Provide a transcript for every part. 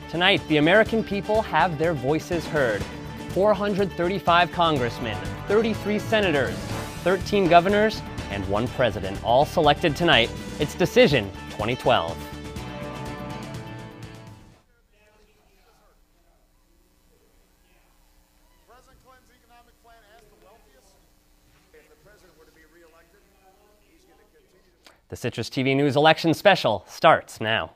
Tonight, the American people have their voices heard. 435 congressmen, 33 senators, 13 governors, and 1 president, all selected tonight. It's Decision 2012. President Clinton's economic plan has the wealthiest. If the president were to be reelected, he's going to continue to... The Citrus TV News election special starts now.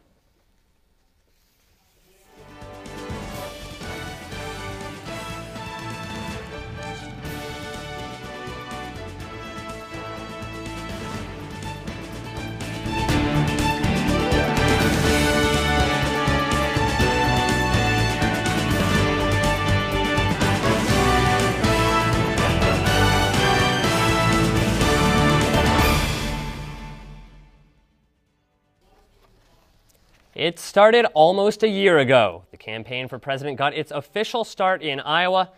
It started almost a year ago. The campaign for president got its official start in Iowa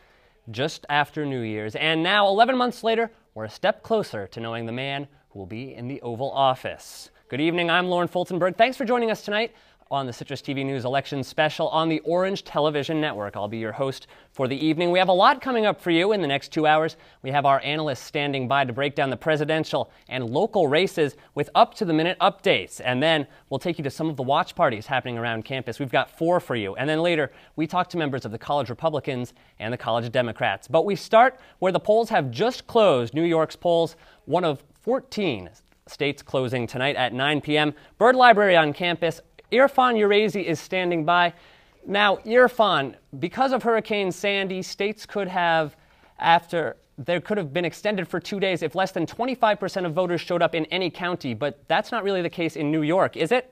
just after New Year's. And now, 11 months later, we're a step closer to knowing the man who will be in the Oval Office. Good evening, I'm Lauren Fultonberg. Thanks for joining us tonight on the Citrus TV News Election Special on the Orange Television Network. I'll be your host for the evening. We have a lot coming up for you in the next 2 hours. We have our analysts standing by to break down the presidential and local races with up-to-the-minute updates. And then we'll take you to some of the watch parties happening around campus. We've got 4 for you. And then later, we talk to members of the college Republicans and the college Democrats. But we start where the polls have just closed. New York's polls, one of 14 states closing tonight at 9 p.m. Byrd Library on campus. Irfan Urazi is standing by. Now, Irfan, because of Hurricane Sandy, states could have, there could have been extended for 2 days if less than 25% of voters showed up in any county, but that's not really the case in New York, is it?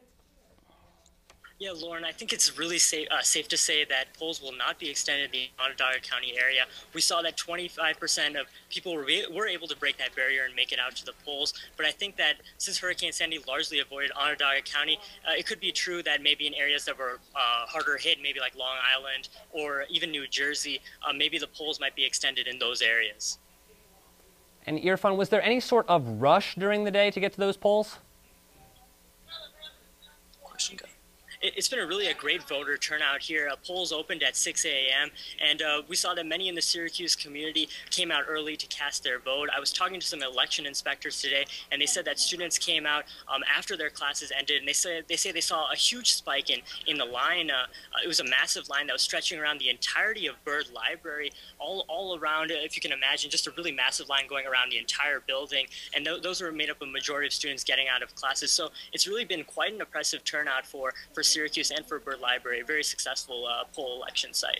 Yeah, Lauren, I think it's really safe to say that polls will not be extended in the Onondaga County area. We saw that 25% of people were able to break that barrier and make it out to the polls. But I think that since Hurricane Sandy largely avoided Onondaga County, it could be true that maybe in areas that were harder hit, maybe like Long Island or even New Jersey, maybe the polls might be extended in those areas. And Irfan, was there any sort of rush during the day to get to those polls? Question go. It's been a great voter turnout here. Polls opened at 6 a.m. and we saw that many in the Syracuse community came out early to cast their vote. I was talking to some election inspectors today, and they said that students came out after their classes ended, and they say they saw a huge spike in the line. It was a massive line that was stretching around the entirety of Byrd Library, all around, if you can imagine, just a really massive line going around the entire building. And those were made up of a majority of students getting out of classes. So it's really been quite an impressive turnout for Syracuse and for Byrd Library, a very successful poll election site.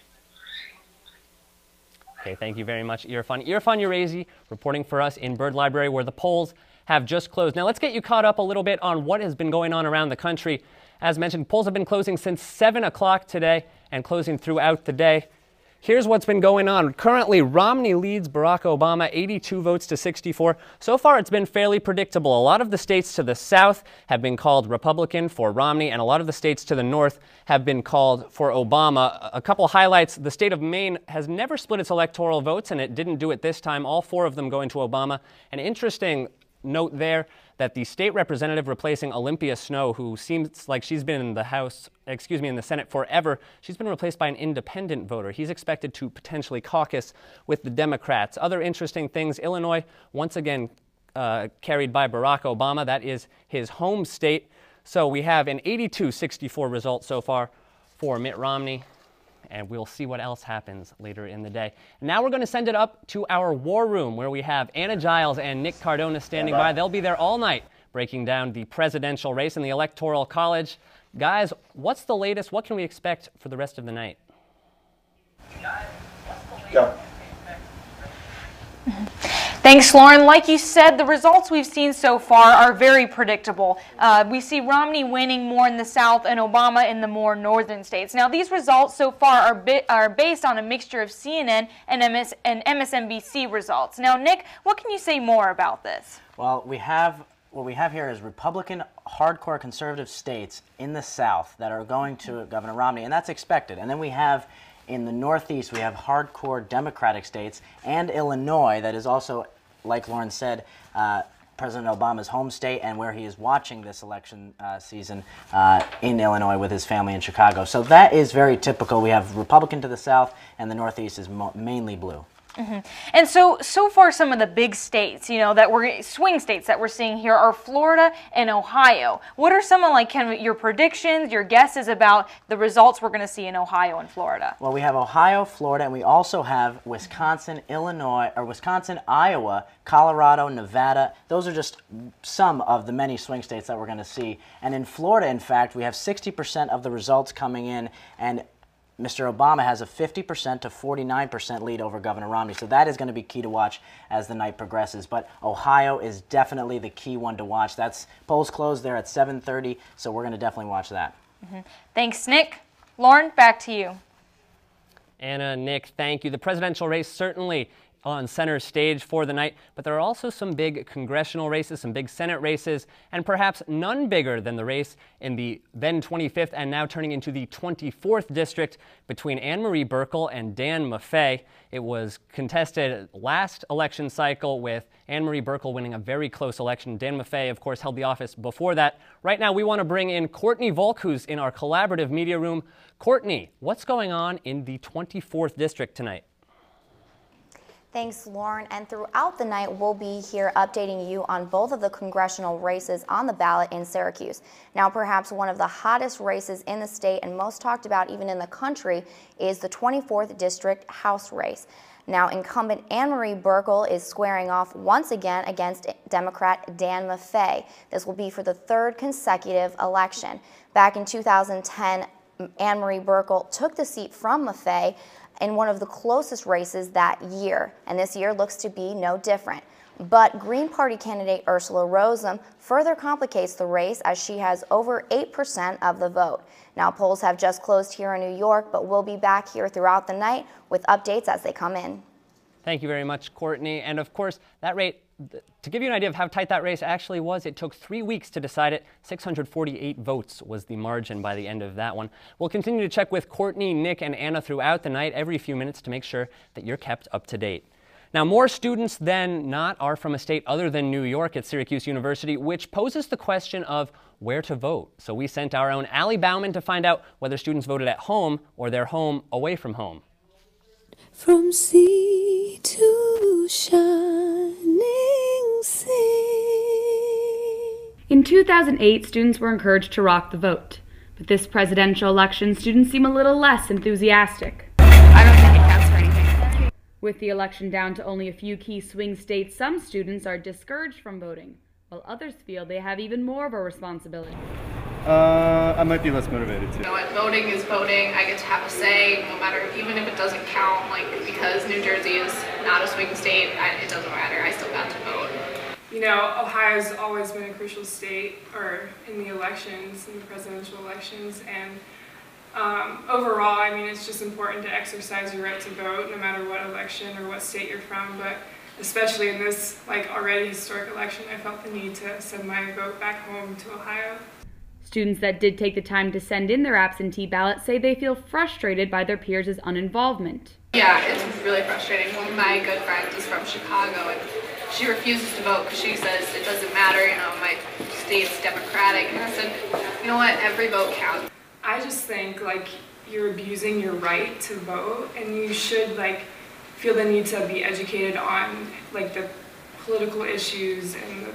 Okay, thank you very much, Irfan. Irfan Urazi reporting for us in Byrd Library, where the polls have just closed. Now let's get you caught up a little bit on what has been going on around the country. As mentioned, polls have been closing since 7 o'clock today and closing throughout the day. Here's what's been going on. Currently, Romney leads Barack Obama 82 votes to 64. So far, it's been fairly predictable. A lot of the states to the south have been called Republican for Romney, and a lot of the states to the north have been called for Obama. A couple highlights. The state of Maine has never split its electoral votes, and it didn't do it this time. All 4 of them going to Obama. An interesting note there that the state representative replacing Olympia Snowe, who seems like she's been in the Senate forever, she's been replaced by an independent voter. He's expected to potentially caucus with the Democrats. Other interesting things, Illinois, once again carried by Barack Obama. That is his home state. So we have an 82-64 result so far for Mitt Romney. And we'll see what else happens later in the day. Now we're going to send it up to our war room, where we have Anna Giles and Nick Cardona standing by. They'll be there all night breaking down the presidential race in the Electoral College. Guys, what's the latest? What can we expect for the rest of the night? Go. Thanks, Lauren. Like you said, the results we've seen so far are very predictable. We see Romney winning more in the South and Obama in the more northern states. Now, these results so far are based on a mixture of CNN and MSNBC results. Now, Nick, what can you say more about this? Well, what we have here is Republican, hardcore conservative states in the South that are going to Governor Romney, and that's expected. And then we have in the Northeast, we have hardcore Democratic states, and Illinois that is also, like Lauren said, President Obama's home state and where he is watching this election season in Illinois with his family in Chicago. So that is very typical. We have Republican to the south, and the Northeast is mainly blue. And so far, some of the big states, swing states that we're seeing here are Florida and Ohio. What are some of your predictions, your guesses about the results we're going to see in Ohio and Florida? Well, we have Ohio, Florida, and we also have Wisconsin, Iowa, Colorado, Nevada. Those are just some of the many swing states that we're going to see. And in Florida, in fact, we have 60% of the results coming in, and Mr. Obama has a 50% to 49% lead over Governor Romney. So that is going to be key to watch as the night progresses. But Ohio is definitely the key one to watch. Polls closed there at 7:30, so we're going to definitely watch that. Thanks, Nick. Lauren, back to you. Anna, Nick, thank you. The presidential race certainly on center stage for the night, but there are also some big congressional races, some big Senate races, and perhaps none bigger than the race in the then 25th and now turning into the 24th district between Anne Marie Buerkle and Dan Maffei. It was contested last election cycle with Anne Marie Buerkle winning a very close election. Dan Maffei, of course, held the office before that. Right now, we want to bring in Courtney Volk, who's in our collaborative media room. Courtney, what's going on in the 24th district tonight? Thanks, Lauren. And throughout the night, we'll be here updating you on both of the congressional races on the ballot in Syracuse. Now, perhaps one of the hottest races in the state and most talked about even in the country is the 24th District House race. Now, incumbent Anne Marie Buerkle is squaring off once again against Democrat Dan Maffei. This will be for the third consecutive election. Back in 2010, Anne Marie Buerkle took the seat from Maffei in one of the closest races that year, and this year looks to be no different. But Green Party candidate Ursula Rosem further complicates the race as she has over 8% of the vote. Now, polls have just closed here in New York, but we'll be back here throughout the night with updates as they come in. Thank you very much, Courtney. And of course, that rate, to give you an idea of how tight that race actually was, it took 3 weeks to decide it. 648 votes was the margin by the end of that one. We'll continue to check with Courtney, Nick, and Anna throughout the night every few minutes to make sure that you're kept up to date. Now, more students than not are from a state other than New York at Syracuse University, which poses the question of where to vote. So we sent our own Allie Bauman to find out whether students voted at home or their home away from home. From sea to shining sea. In 2008, students were encouraged to rock the vote. But this presidential election, students seem a little less enthusiastic. I don't think it counts for anything. With the election down to only a few key swing states, some students are discouraged from voting, while others feel they have even more of a responsibility. I might be less motivated too. You know what, voting is voting. I get to have a say, no matter, even if it doesn't count, because New Jersey is not a swing state, it doesn't matter, I still got to vote. You know, Ohio's always been a crucial state, or in the elections, in the presidential elections, and overall, I mean, it's just important to exercise your right to vote, no matter what election or what state you're from, but especially in this, already historic election, I felt the need to send my vote back home to Ohio. Students that did take the time to send in their absentee ballot say they feel frustrated by their peers' uninvolvement. Yeah, it's really frustrating. One of my good friends is from Chicago, and she refuses to vote because she says it doesn't matter, my state's Democratic. And I said, you know what, every vote counts. I just think, you're abusing your right to vote, and you should, feel the need to be educated on, the political issues and the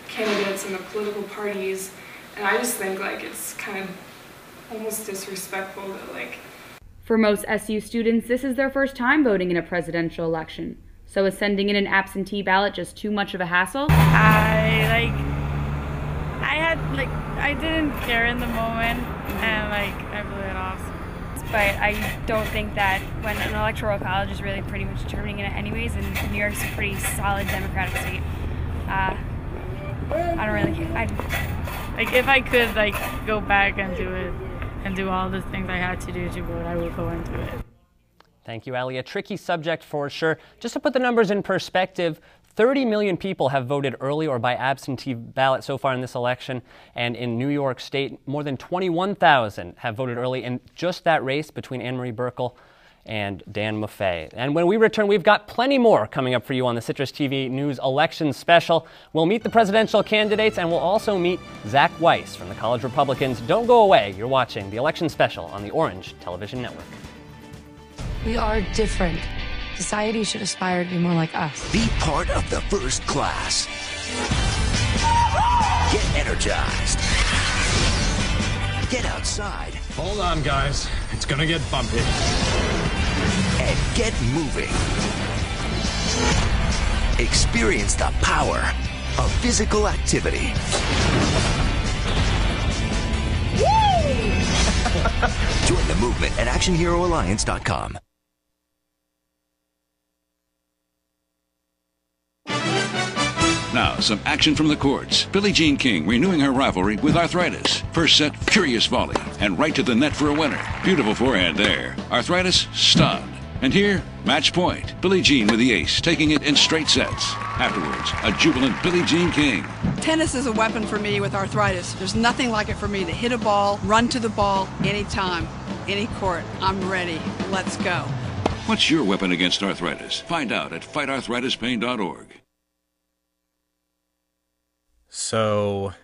candidates and the political parties. And I just think, it's kind of almost disrespectful that, For most SU students, this is their first time voting in a presidential election. So is sending in an absentee ballot just too much of a hassle? I didn't care in the moment, and, I blew it off. But I don't think that when an electoral college is really pretty much determining it anyways, and New York's a pretty solid Democratic state, I don't really care. If I could, go back and do it, and do all the things I had to do to vote, I would go into it. Thank you, Allie. A tricky subject for sure. Just to put the numbers in perspective, 30 million people have voted early or by absentee ballot so far in this election. And in New York State, more than 21,000 have voted early in just that race between Anne Marie Buerkle and Dan Maffei. And when we return, we've got plenty more coming up for you on the Citrus TV News Election Special. We'll meet the presidential candidates, and we'll also meet Zach Weiss from the College Republicans. Don't go away. You're watching the Election Special on the Orange Television Network. We are different. Society should aspire to be more like us. Be part of the first class. Get energized. Get outside. Hold on, guys. It's gonna get bumpy. And get moving. Experience the power of physical activity. Join the movement at ActionHeroAlliance.com. Now, some action from the courts. Billie Jean King renewing her rivalry with Arthritis. First set, furious volley, and right to the net for a winner. Beautiful forehand there. Arthritis, stunned. And here, match point. Billie Jean with the ace, taking it in straight sets. Afterwards, a jubilant Billie Jean King. Tennis is a weapon for me with arthritis. There's nothing like it for me to hit a ball, run to the ball, anytime, any court. I'm ready. Let's go. What's your weapon against arthritis? Find out at fightarthritispain.org. So,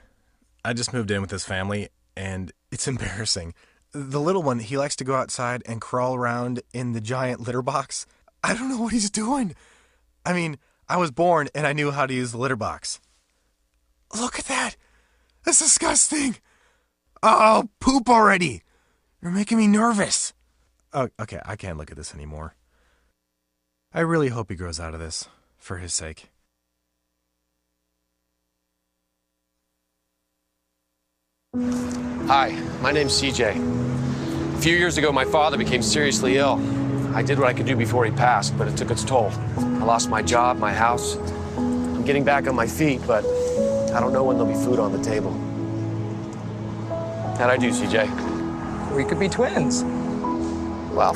I just moved in with this family, and it's embarrassing. The little one, he likes to go outside and crawl around in the giant litter box. I don't know what he's doing. I mean, I was born and I knew how to use the litter box. Look at that. That's disgusting. Oh, poop already. You're making me nervous. Oh, okay, I can't look at this anymore. I really hope he grows out of this, for his sake. Hi, my name's CJ. A few years ago, my father became seriously ill. I did what I could do before he passed, but it took its toll. I lost my job, my house. I'm getting back on my feet, but I don't know when there'll be food on the table. How'd I do, CJ? We could be twins. Well,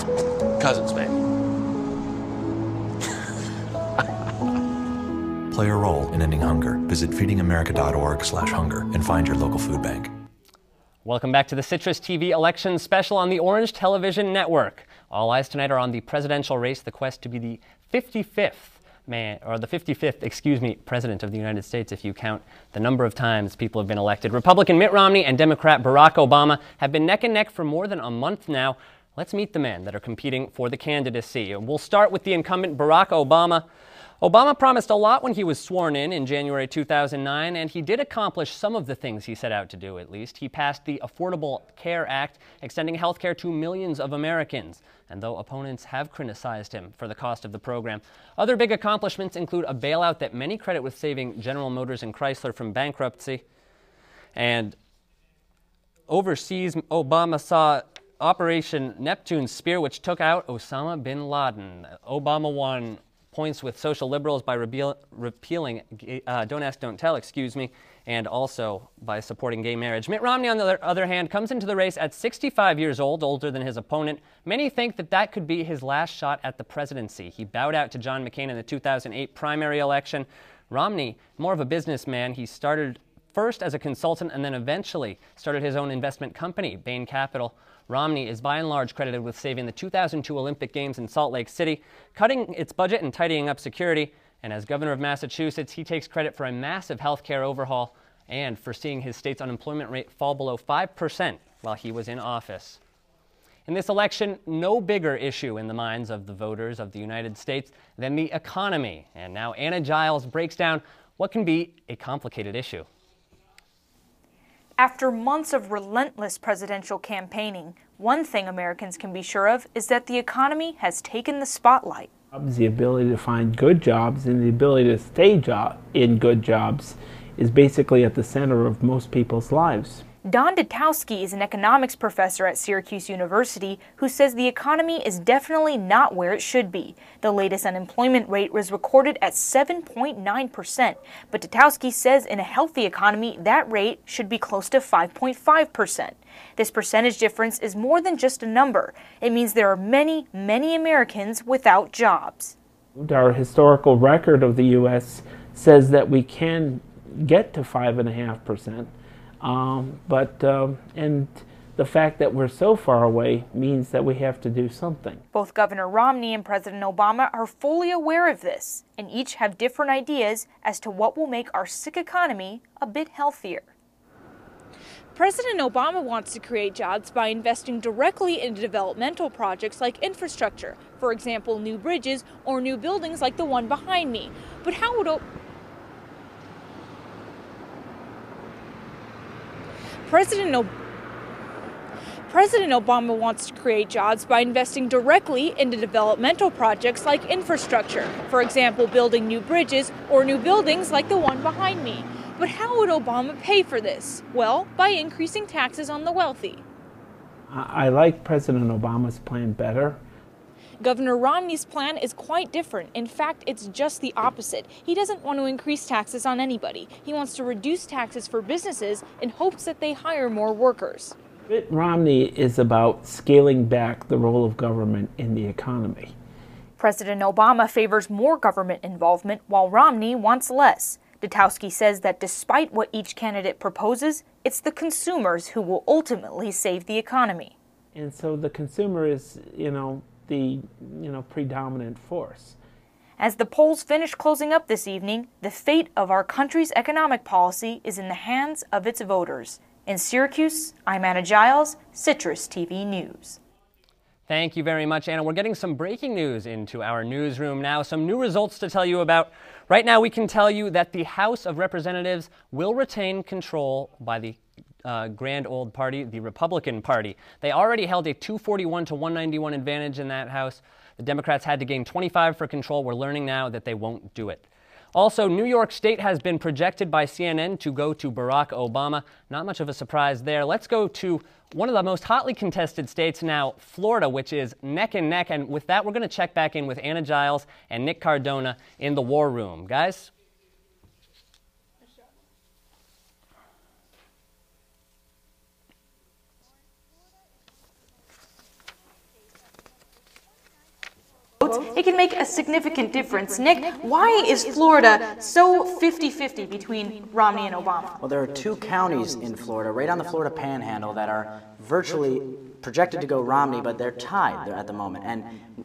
cousins, maybe. Play a role in ending hunger. Visit feedingamerica.org/hunger and find your local food bank. Welcome back to the Citrus TV Election Special on the Orange Television Network. All eyes tonight are on the presidential race, the quest to be the 55th president of the United States, if you count the number of times people have been elected. Republican Mitt Romney and Democrat Barack Obama have been neck and neck for more than a month now. Let's meet the men that are competing for the candidacy. We'll start with the incumbent Barack Obama. Obama promised a lot when he was sworn in January 2009, and he did accomplish some of the things he set out to do, at least. He passed the Affordable Care Act, extending health care to millions of Americans. And though opponents have criticized him for the cost of the program, other big accomplishments include a bailout that many credit with saving General Motors and Chrysler from bankruptcy. And overseas, Obama saw Operation Neptune Spear, which took out Osama bin Laden. Obama won points with social liberals by repealing Don't Ask, Don't Tell, and also by supporting gay marriage. Mitt Romney, on the other hand, comes into the race at 65 years old, older than his opponent. Many think that that could be his last shot at the presidency. He bowed out to John McCain in the 2008 primary election. Romney, more of a businessman, he started first as a consultant and then eventually started his own investment company, Bain Capital. Romney is by and large credited with saving the 2002 Olympic Games in Salt Lake City, cutting its budget and tidying up security. And as governor of Massachusetts, he takes credit for a massive health care overhaul and for seeing his state's unemployment rate fall below 5% while he was in office. In this election, no bigger issue in the minds of the voters of the United States than the economy. And now Anna Giles breaks down what can be a complicated issue. After months of relentless presidential campaigning, one thing Americans can be sure of is that the economy has taken the spotlight. The ability to find good jobs and the ability to stay in good jobs is basically at the center of most people's lives. Don Dutowski is an economics professor at Syracuse University who says the economy is definitely not where it should be. The latest unemployment rate was recorded at 7.9%, but Dutowski says in a healthy economy that rate should be close to 5.5%. This percentage difference is more than just a number. It means there are many, many Americans without jobs. Our historical record of the U.S. says that we can get to 5.5%. the fact that we're so far away means that we have to do something. Both Governor Romney and President Obama are fully aware of this, and each have different ideas as to what will make our sick economy a bit healthier. President Obama wants to create jobs by investing directly into developmental projects like infrastructure, for example, new bridges or new buildings like the one behind me. But how would President Obama wants to create jobs by investing directly into developmental projects like infrastructure, for example, building new bridges or new buildings like the one behind me. But how would Obama pay for this? Well, by increasing taxes on the wealthy. I like President Obama's plan better. Governor Romney's plan is quite different. In fact, it's just the opposite. He doesn't want to increase taxes on anybody. He wants to reduce taxes for businesses in hopes that they hire more workers. Mitt Romney is about scaling back the role of government in the economy. President Obama favors more government involvement, while Romney wants less. Dutowski says that despite what each candidate proposes, it's the consumers who will ultimately save the economy. And so the consumer is, the predominant force. As the polls finish closing up this evening, the fate of our country's economic policy is in the hands of its voters. In Syracuse, I'm Anna Giles, Citrus TV News. Thank you very much, Anna. We're getting some breaking news into our newsroom now. Some new results to tell you about. Right now, we can tell you that the House of Representatives will retain control by the grand old party, the Republican Party. They already held a 241 to 191 advantage in that House. The Democrats had to gain 25 for control. We're learning now that they won't do it. Also, New York State has been projected by CNN to go to Barack Obama. Not much of a surprise there. Let's go to one of the most hotly contested states now, Florida, which is neck and neck. And with that, we're going to check back in with Anna Giles and Nick Cardona in the war room. Guys? It can make a significant difference. Nick, why is Florida so 50-50 between Romney and Obama? Well, there are two counties in Florida, right on the Florida Panhandle, that are virtually projected to go Romney, but they're tied at the moment. And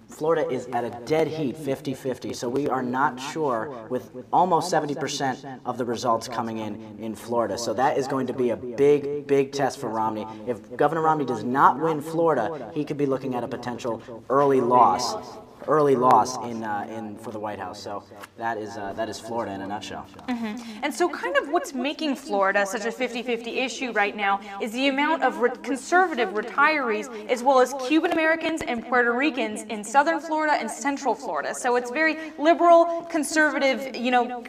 Florida is at a dead heat, 50-50, so we are not sure, with almost 70% of the results coming in Florida. So that is going to be a big, big test for Romney. If Governor Romney does not win Florida, he could be looking at a potential early loss for the White House. So that is Florida in a nutshell. And so kind of what's making Florida such a 50-50 issue right now is the amount of conservative retirees as well as Cuban Americans and Puerto Ricans in southern Florida and central Florida. So it's very liberal, conservative,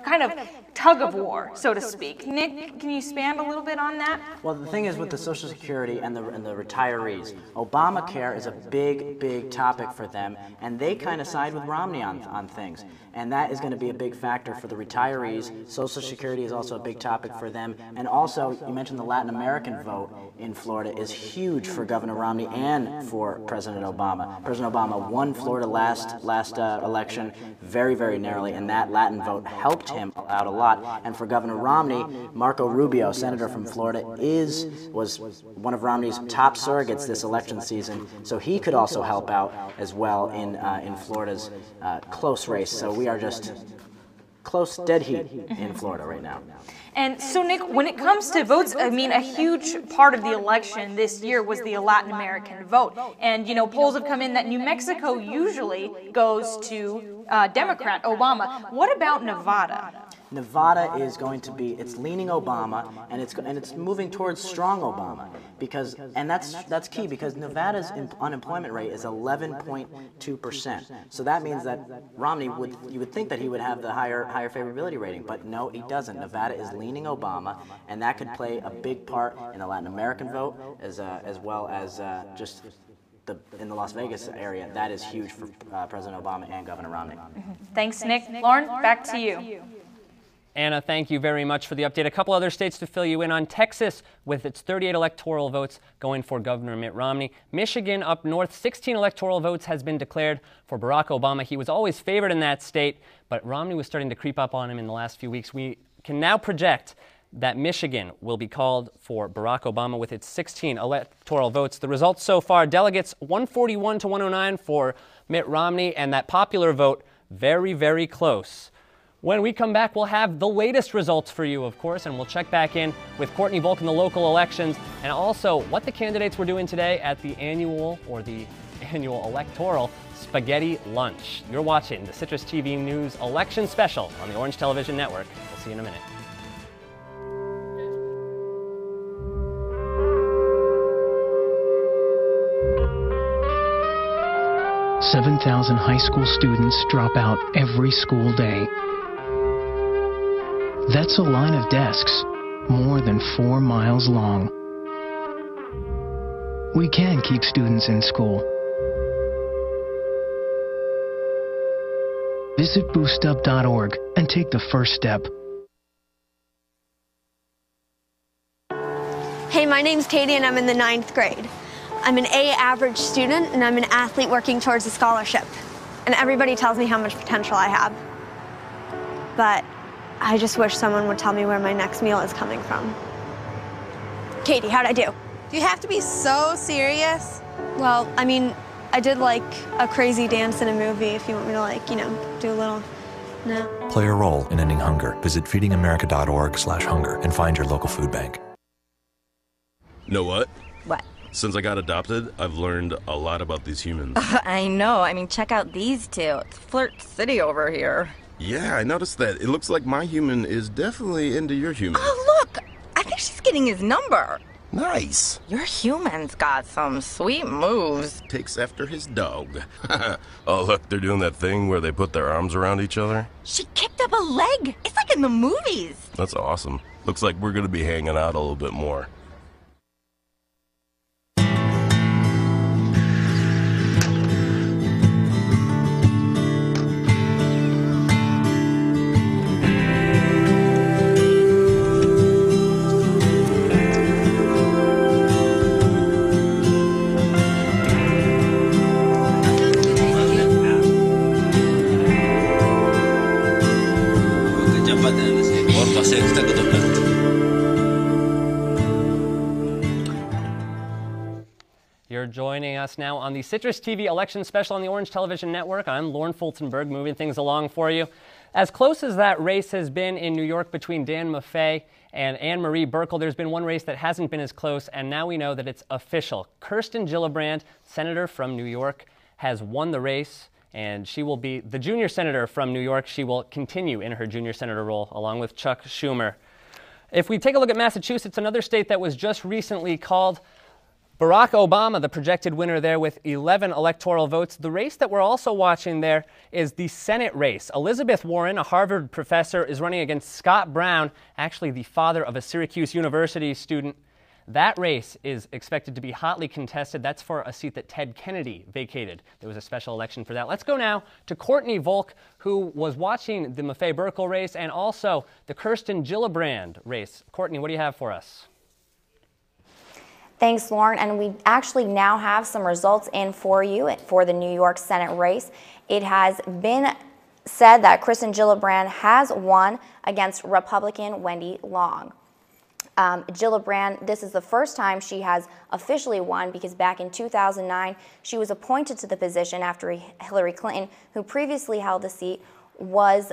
kind of tug of war, so to speak. Nick, can you expand a little bit on that? Well, the thing is with the Social Security and the retirees, Obamacare is a big, big topic for them, and they kind of side with Romney on things. And that is going to be a big factor for the retirees. Social Security is also a big topic for them. And also, you mentioned the Latin American vote in Florida is huge for Governor Romney and for President Obama. President Obama won Florida last election very, very narrowly, and that Latin vote helped him out a lot. And for Governor Romney, Marco Rubio, senator from Florida, was one of Romney's top surrogates this election season, so he could also help out as well in Florida's close race. So we are just close, dead heat in Florida right now. And so, Nick, when it comes to votes, I mean, a huge part of the election this year was the Latin American vote. And, polls have come in that New Mexico usually goes to Democrat Obama. What about Nevada? Nevada is going to be, it's leaning Obama, and it's moving towards strong Obama, and that's key, because Nevada's unemployment rate is 11.2%. So that means that Romney you would think that he would have the higher favorability rating, but no, he doesn't. Nevada is leaning Obama, and that could play a big part in the Latin American vote, as well as just in the Las Vegas area. That is huge for President Obama and Governor Romney. Thanks, Nick. Lauren, back to you. Anna, thank you very much for the update. A couple other states to fill you in on. Texas, with its 38 electoral votes going for Governor Mitt Romney. Michigan, up north, 16 electoral votes has been declared for Barack Obama. He was always favored in that state, but Romney was starting to creep up on him in the last few weeks. We can now project that Michigan will be called for Barack Obama with its 16 electoral votes. The results so far, delegates 141 to 109 for Mitt Romney, and that popular vote very, very close. When we come back, we'll have the latest results for you, of course, and we'll check back in with Courtney Volk in the local elections, and also what the candidates were doing today at the annual electoral spaghetti lunch. You're watching the Citrus TV News Election Special on the Orange Television Network. We'll see you in a minute. 7,000 high school students drop out every school day. That's a line of desks more than 4 miles long. We can keep students in school. Visit boostup.org and take the first step. Hey, my name's Katie and I'm in the 9th grade. I'm an A average student and I'm an athlete working towards a scholarship. And everybody tells me how much potential I have. But I just wish someone would tell me where my next meal is coming from. Katie, how'd I do? Do you have to be so serious? Well, I mean, I did like a crazy dance in a movie if you want me to like, you know, do a little, no. Play a role in ending hunger. Visit feedingamerica.org/hunger and find your local food bank. Know what? What? Since I got adopted, I've learned a lot about these humans. I know. I mean, check out these two. It's Flirt City over here. Yeah, I noticed that. It looks like my human is definitely into your human. Oh, look! I think she's getting his number. Nice. Your human's got some sweet moves. Takes after his dog. Oh, look, they're doing that thing where they put their arms around each other. She kicked up a leg. It's like in the movies. That's awesome. Looks like we're going to be hanging out a little bit more. You're joining us now on the Citrus TV Election Special on the Orange Television Network. I'm Lauren Fultonberg, moving things along for you. As close as that race has been in New York between Dan Maffei and Anne-Marie Buerkle, there's been one race that hasn't been as close, and now we know that it's official. Kirsten Gillibrand, senator from New York, has won the race, and she will be the junior senator from New York. She will continue in her junior senator role, along with Chuck Schumer. If we take a look at Massachusetts, another state that was just recently called, Barack Obama, the projected winner there with 11 electoral votes. The race that we're also watching there is the Senate race. Elizabeth Warren, a Harvard professor, is running against Scott Brown, actually the father of a Syracuse University student. That race is expected to be hotly contested. That's for a seat that Ted Kennedy vacated. There was a special election for that. Let's go now to Courtney Volk, who was watching the Maffei-Buerkle race and also the Kirsten Gillibrand race. Courtney, what do you have for us? Thanks, Lauren. And we actually now have some results in for you for the New York Senate race. It has been said that Kirsten Gillibrand has won against Republican Wendy Long. Gillibrand, this is the first time she has officially won because back in 2009, she was appointed to the position after Hillary Clinton, who previously held the seat, was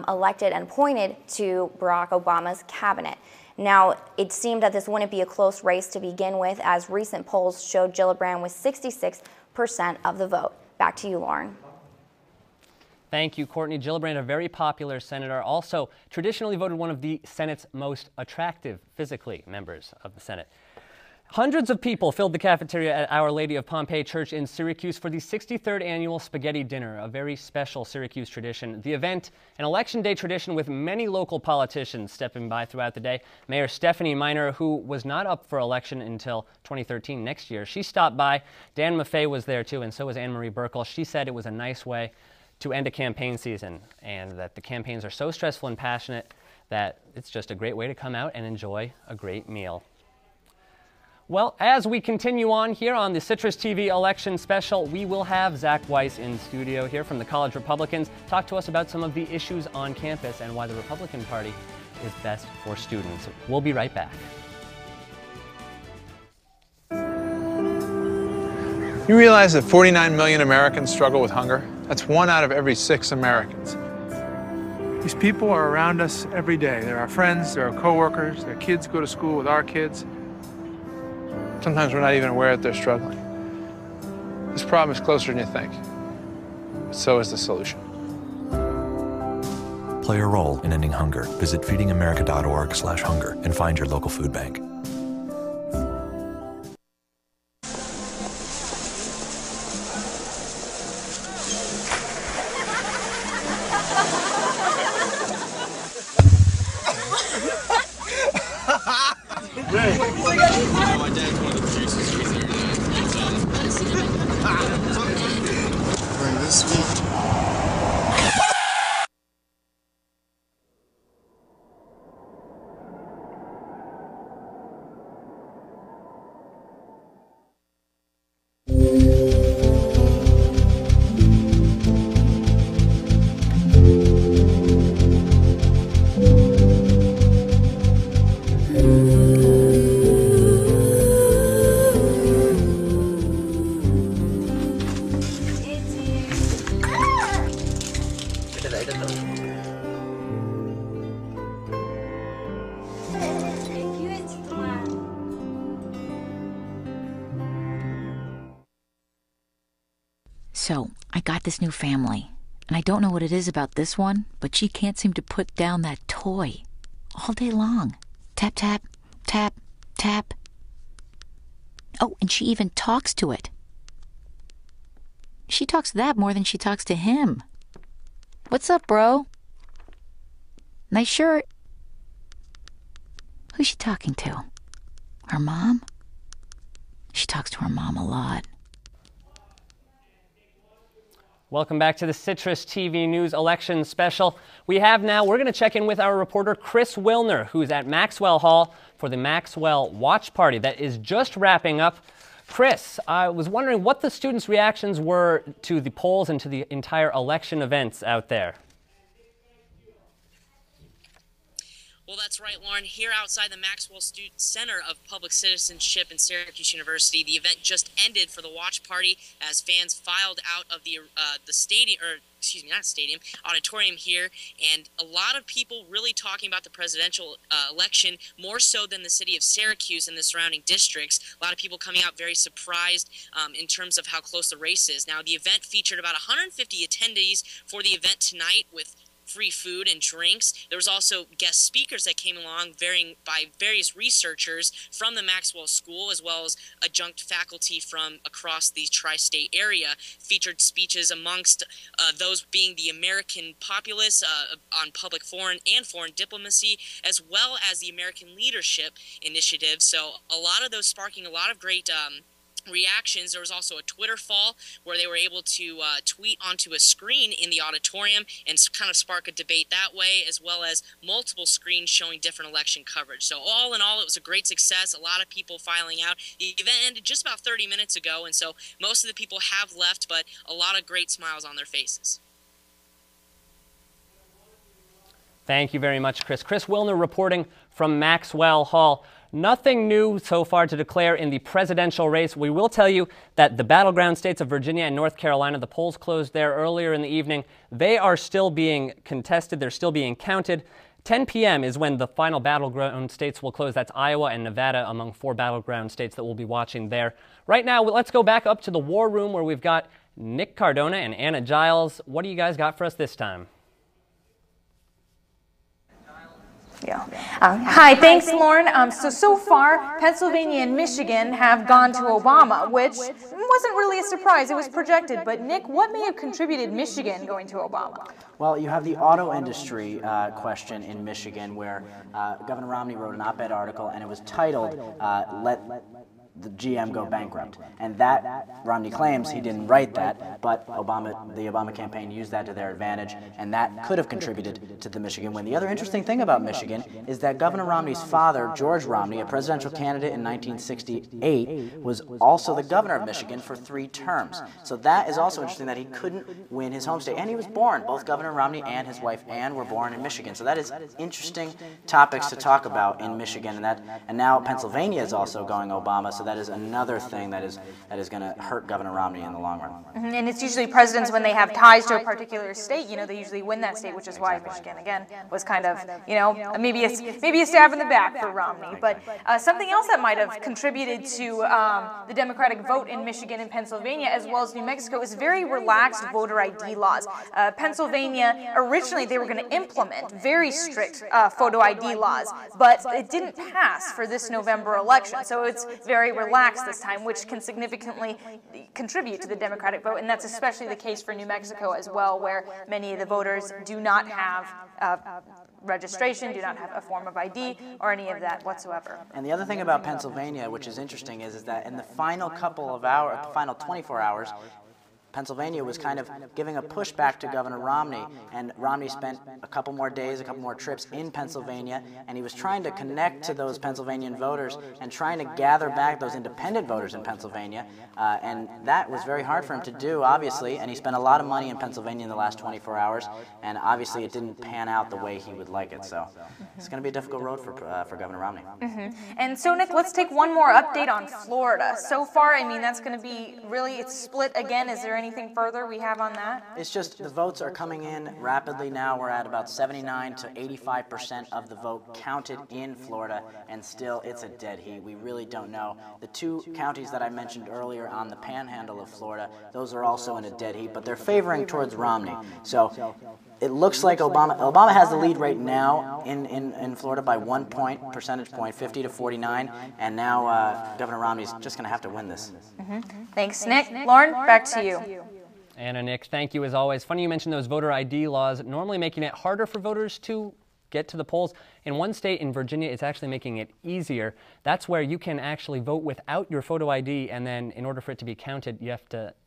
elected and appointed to Barack Obama's cabinet. Now, it seemed that this wouldn't be a close race to begin with, as recent polls showed Gillibrand with 66% of the vote. Back to you, Lauren. Thank you, Courtney. Gillibrand, a very popular senator, also traditionally voted one of the Senate's most attractive physically members of the Senate. Hundreds of people filled the cafeteria at Our Lady of Pompeii Church in Syracuse for the 63rd annual Spaghetti Dinner, a very special Syracuse tradition. The event, an election day tradition with many local politicians stepping by throughout the day. Mayor Stephanie Miner, who was not up for election until 2013 next year, she stopped by. Dan Maffei was there too, and so was Anne-Marie Buerkle. She said it was a nice way to end a campaign season, and that the campaigns are so stressful and passionate that it's just a great way to come out and enjoy a great meal. Well, as we continue on here on the Citrus TV Election Special, we will have Zach Weiss in studio here from the College Republicans talk to us about some of the issues on campus and why the Republican Party is best for students. We'll be right back. You realize that 49 million Americans struggle with hunger? That's 1 out of every 6 Americans. These people are around us every day. They're our friends, they're our coworkers, their kids go to school with our kids. Sometimes we're not even aware that they're struggling. This problem is closer than you think. But so is the solution. Play a role in ending hunger. Visit feedingamerica.org/hunger and find your local food bank. So, I got this new family, and I don't know what it is about this one, but she can't seem to put down that toy all day long. Tap, tap, tap, tap. Oh, and she even talks to it. She talks to that more than she talks to him. What's up, bro? Nice shirt. Who's she talking to? Her mom? She talks to her mom a lot. Welcome back to the Citrus TV News Election Special. We're going to check in with our reporter Chris Wilner, who's at Maxwell Hall for the Maxwell Watch Party that is just wrapping up. Chris, I was wondering what the students' reactions were to the polls and to the entire election events out there. Well, that's right, Lauren. Here outside the Maxwell Student Center of Public Citizenship in Syracuse University, the event just ended for the watch party as fans filed out of the stadium, or excuse me, not stadium, auditorium here, and a lot of people really talking about the presidential election, more so than the city of Syracuse and the surrounding districts. A lot of people coming out very surprised in terms of how close the race is. Now, the event featured about 150 attendees for the event tonight with free food and drinks. There was also guest speakers that came along by various researchers from the Maxwell School, as well as adjunct faculty from across the tri-state area. Featured speeches amongst those being the American populace on public foreign and foreign diplomacy, as well as the American Leadership Initiative. So a lot of those sparking a lot of great reactions. There was also a Twitter fall where they were able to tweet onto a screen in the auditorium and kind of spark a debate that way, as well as multiple screens showing different election coverage. So all in all, it was a great success. A lot of people filing out. The event ended just about 30 minutes ago, and so most of the people have left, but a lot of great smiles on their faces. Thank you very much, Chris. Chris Wilner reporting from Maxwell Hall. Nothing new so far to declare in the presidential race. We will tell you that the battleground states of Virginia and North Carolina, the polls closed there earlier in the evening. They are still being contested. They're still being counted. 10 p.m. is when the final battleground states will close. That's Iowa and Nevada among 4 battleground states that we'll be watching there. Right now, let's go back up to the war room where we've got Nick Cardona and Anna Giles. What do you guys got for us this time? Yeah. Hi, thanks, Lauren. So far, Pennsylvania and Michigan have gone to Obama, which wasn't really a surprise. It was projected. But, Nick, what may have contributed Michigan going to Obama? Well, you have the auto industry question in Michigan where Governor Romney wrote an op-ed article, and it was titled, the GM go bankrupt. And that, Romney claims he didn't write that, but the Obama campaign used that to their advantage, and that could have contributed to the Michigan win. The other interesting thing about Michigan is that Governor Romney's father, George Romney, a presidential candidate in 1968, was also the governor of Michigan for 3 terms. So that is also interesting that he couldn't win his home state. And he was born, both Governor Romney and his wife Ann were born in Michigan. So that is interesting topics to talk about in Michigan, and now Pennsylvania is also going Obama, so that is another thing that is going to hurt Governor Romney in the long run. And it's usually presidents, when they have ties to a particular state, they usually win that state, which is why Michigan, again, was kind of, maybe a stab in the back for Romney. But something else that might have contributed to the Democratic vote in Michigan and Pennsylvania, as well as New Mexico, is very relaxed voter ID laws. Pennsylvania, originally they were going to implement very strict photo ID laws, but it didn't pass for this November election. So it's very relaxed this time, which can significantly contribute to the Democratic vote, and that's especially the case for New Mexico as well, where many of the voters do not have registration, do not have a form of ID or any of that whatsoever. And the other thing about Pennsylvania, which is interesting, is that in the final couple of hours, the final 24 hours, Pennsylvania was kind of giving a pushback to Governor Romney, and Romney spent a couple more days, a couple more trips in Pennsylvania, and he was trying to connect to those Pennsylvanian voters and trying to gather back those independent voters in Pennsylvania, and that was very hard for him to do, obviously, and he spent a lot of money in Pennsylvania in the last 24 hours, and obviously it didn't pan out the way he would like it, so it's going to be a difficult road for Governor Romney. And so, Nick, let's take one more update on Florida. So far, I mean, that's going to be really, it's split again. Is there anything further we have on that? It's just the votes are coming in rapidly now. We're at about 79 to 85% of the vote counted in Florida, and still it's a dead heat. We really don't know. The 2 counties that I mentioned earlier on the panhandle of Florida, those are also in a dead heat, but they're favoring towards Romney. So it looks like Obama has the lead right now in Florida by 1 percentage point, 50 to 49, and now Governor Romney's just going to have to win this. Thanks, Nick. Lauren, back to you. Anna, Nick, thank you as always. Funny you mentioned those voter ID laws, normally making it harder for voters to get to the polls. In one state, in Virginia, it's actually making it easier. That's where you can actually vote without your photo ID, and then in order for it to be counted,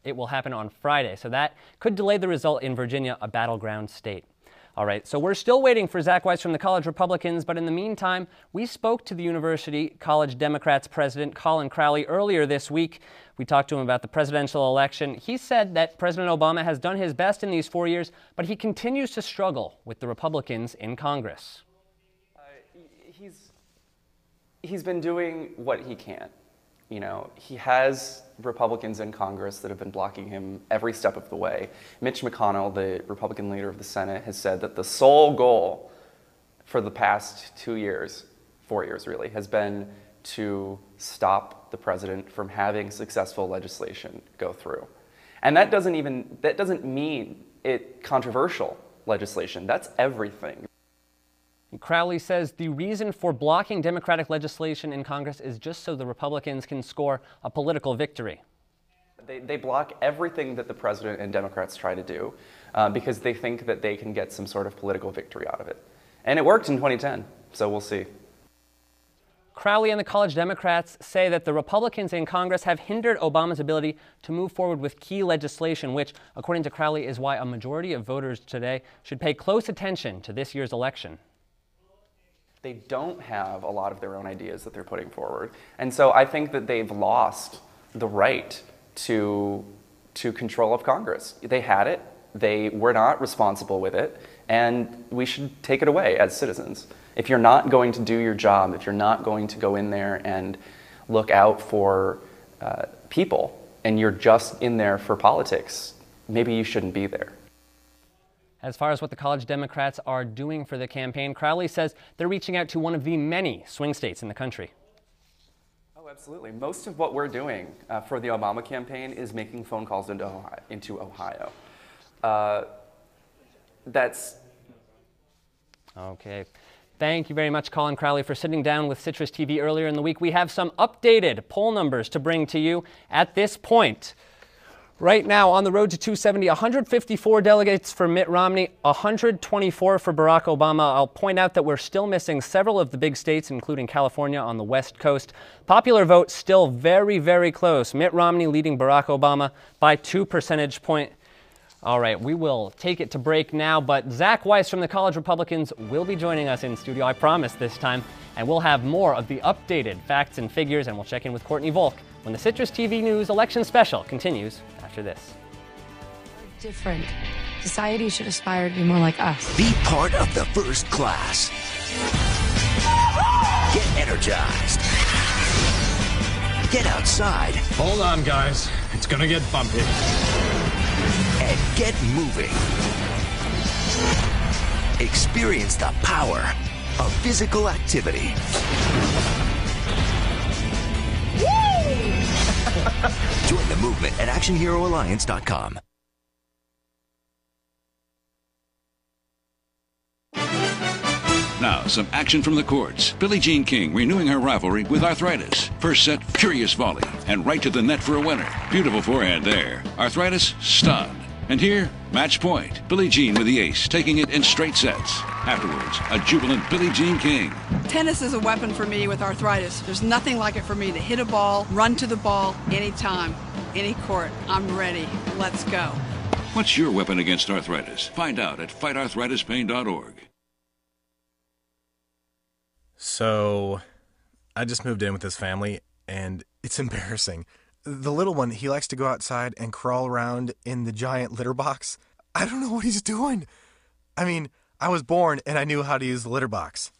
it will happen on Friday. So that could delay the result in Virginia, a battleground state. All right, so we're still waiting for Zach Weiss from the College Republicans, but in the meantime, we spoke to the University College Democrats president, Colin Crowley, earlier this week. We talked to him about the presidential election. He said that President Obama has done his best in these 4 years, but he continues to struggle with the Republicans in Congress. He's been doing what he can. You know, he has Republicans in Congress that have been blocking him every step of the way. Mitch McConnell, the Republican leader of the Senate, has said that the sole goal for the past 2 years, 4 years really, has been to stop the president from having successful legislation go through. And that doesn't mean it controversial legislation. That's everything. Crowley says the reason for blocking Democratic legislation in Congress is just so the Republicans can score a political victory. They block everything that the president and Democrats try to do because they think that they can get some sort of political victory out of it. And it worked in 2010, so we'll see. Crowley and the College Democrats say that the Republicans in Congress have hindered Obama's ability to move forward with key legislation, which, according to Crowley, is why a majority of voters today should pay close attention to this year's election. They don't have a lot of their own ideas that they're putting forward. And so I think that they've lost the right to control of Congress. They had it, they were not responsible with it, and we should take it away as citizens. If you're not going to do your job, if you're not going to go in there and look out for people, and you're just in there for politics, maybe you shouldn't be there. As far as what the College Democrats are doing for the campaign, Crowley says they're reaching out to one of the many swing states in the country. Oh, absolutely. Most of what we're doing for the Obama campaign is making phone calls into Ohio. That's... Okay. Thank you very much, Colin Crowley, for sitting down with CitrusTV earlier in the week. We have some updated poll numbers to bring to you at this point. Right now, on the road to 270, 154 delegates for Mitt Romney, 124 for Barack Obama. I'll point out that we're still missing several of the big states, including California on the West Coast. Popular vote still very, very close. Mitt Romney leading Barack Obama by 2 percentage points. All right, we will take it to break now, but Zach Weiss from the College Republicans will be joining us in studio, I promise this time, and we'll have more of the updated facts and figures, and we'll check in with Courtney Volk when the CitrusTV News election special continues after this. Different. Society should aspire to be more like us. Be part of the first class. Get energized. Get outside. Hold on, guys. It's gonna get bumpy. And get moving. Experience the power of physical activity. Join the movement at ActionHeroAlliance.com. Now, some action from the courts. Billie Jean King renewing her rivalry with Arthritis. First set, furious volley, and right to the net for a winner. Beautiful forehand there. Arthritis, stunned. And here, match point. Billie Jean with the ace, taking it in straight sets. Afterwards, a jubilant Billie Jean King. Tennis is a weapon for me with arthritis. There's nothing like it for me to hit a ball, run to the ball, anytime, any court. I'm ready. Let's go. What's your weapon against arthritis? Find out at fightarthritispain.org. So, I just moved in with his family, and it's embarrassing. The little one, he likes to go outside and crawl around in the giant litter box. I don't know what he's doing. I mean, I was born and I knew how to use the litter box.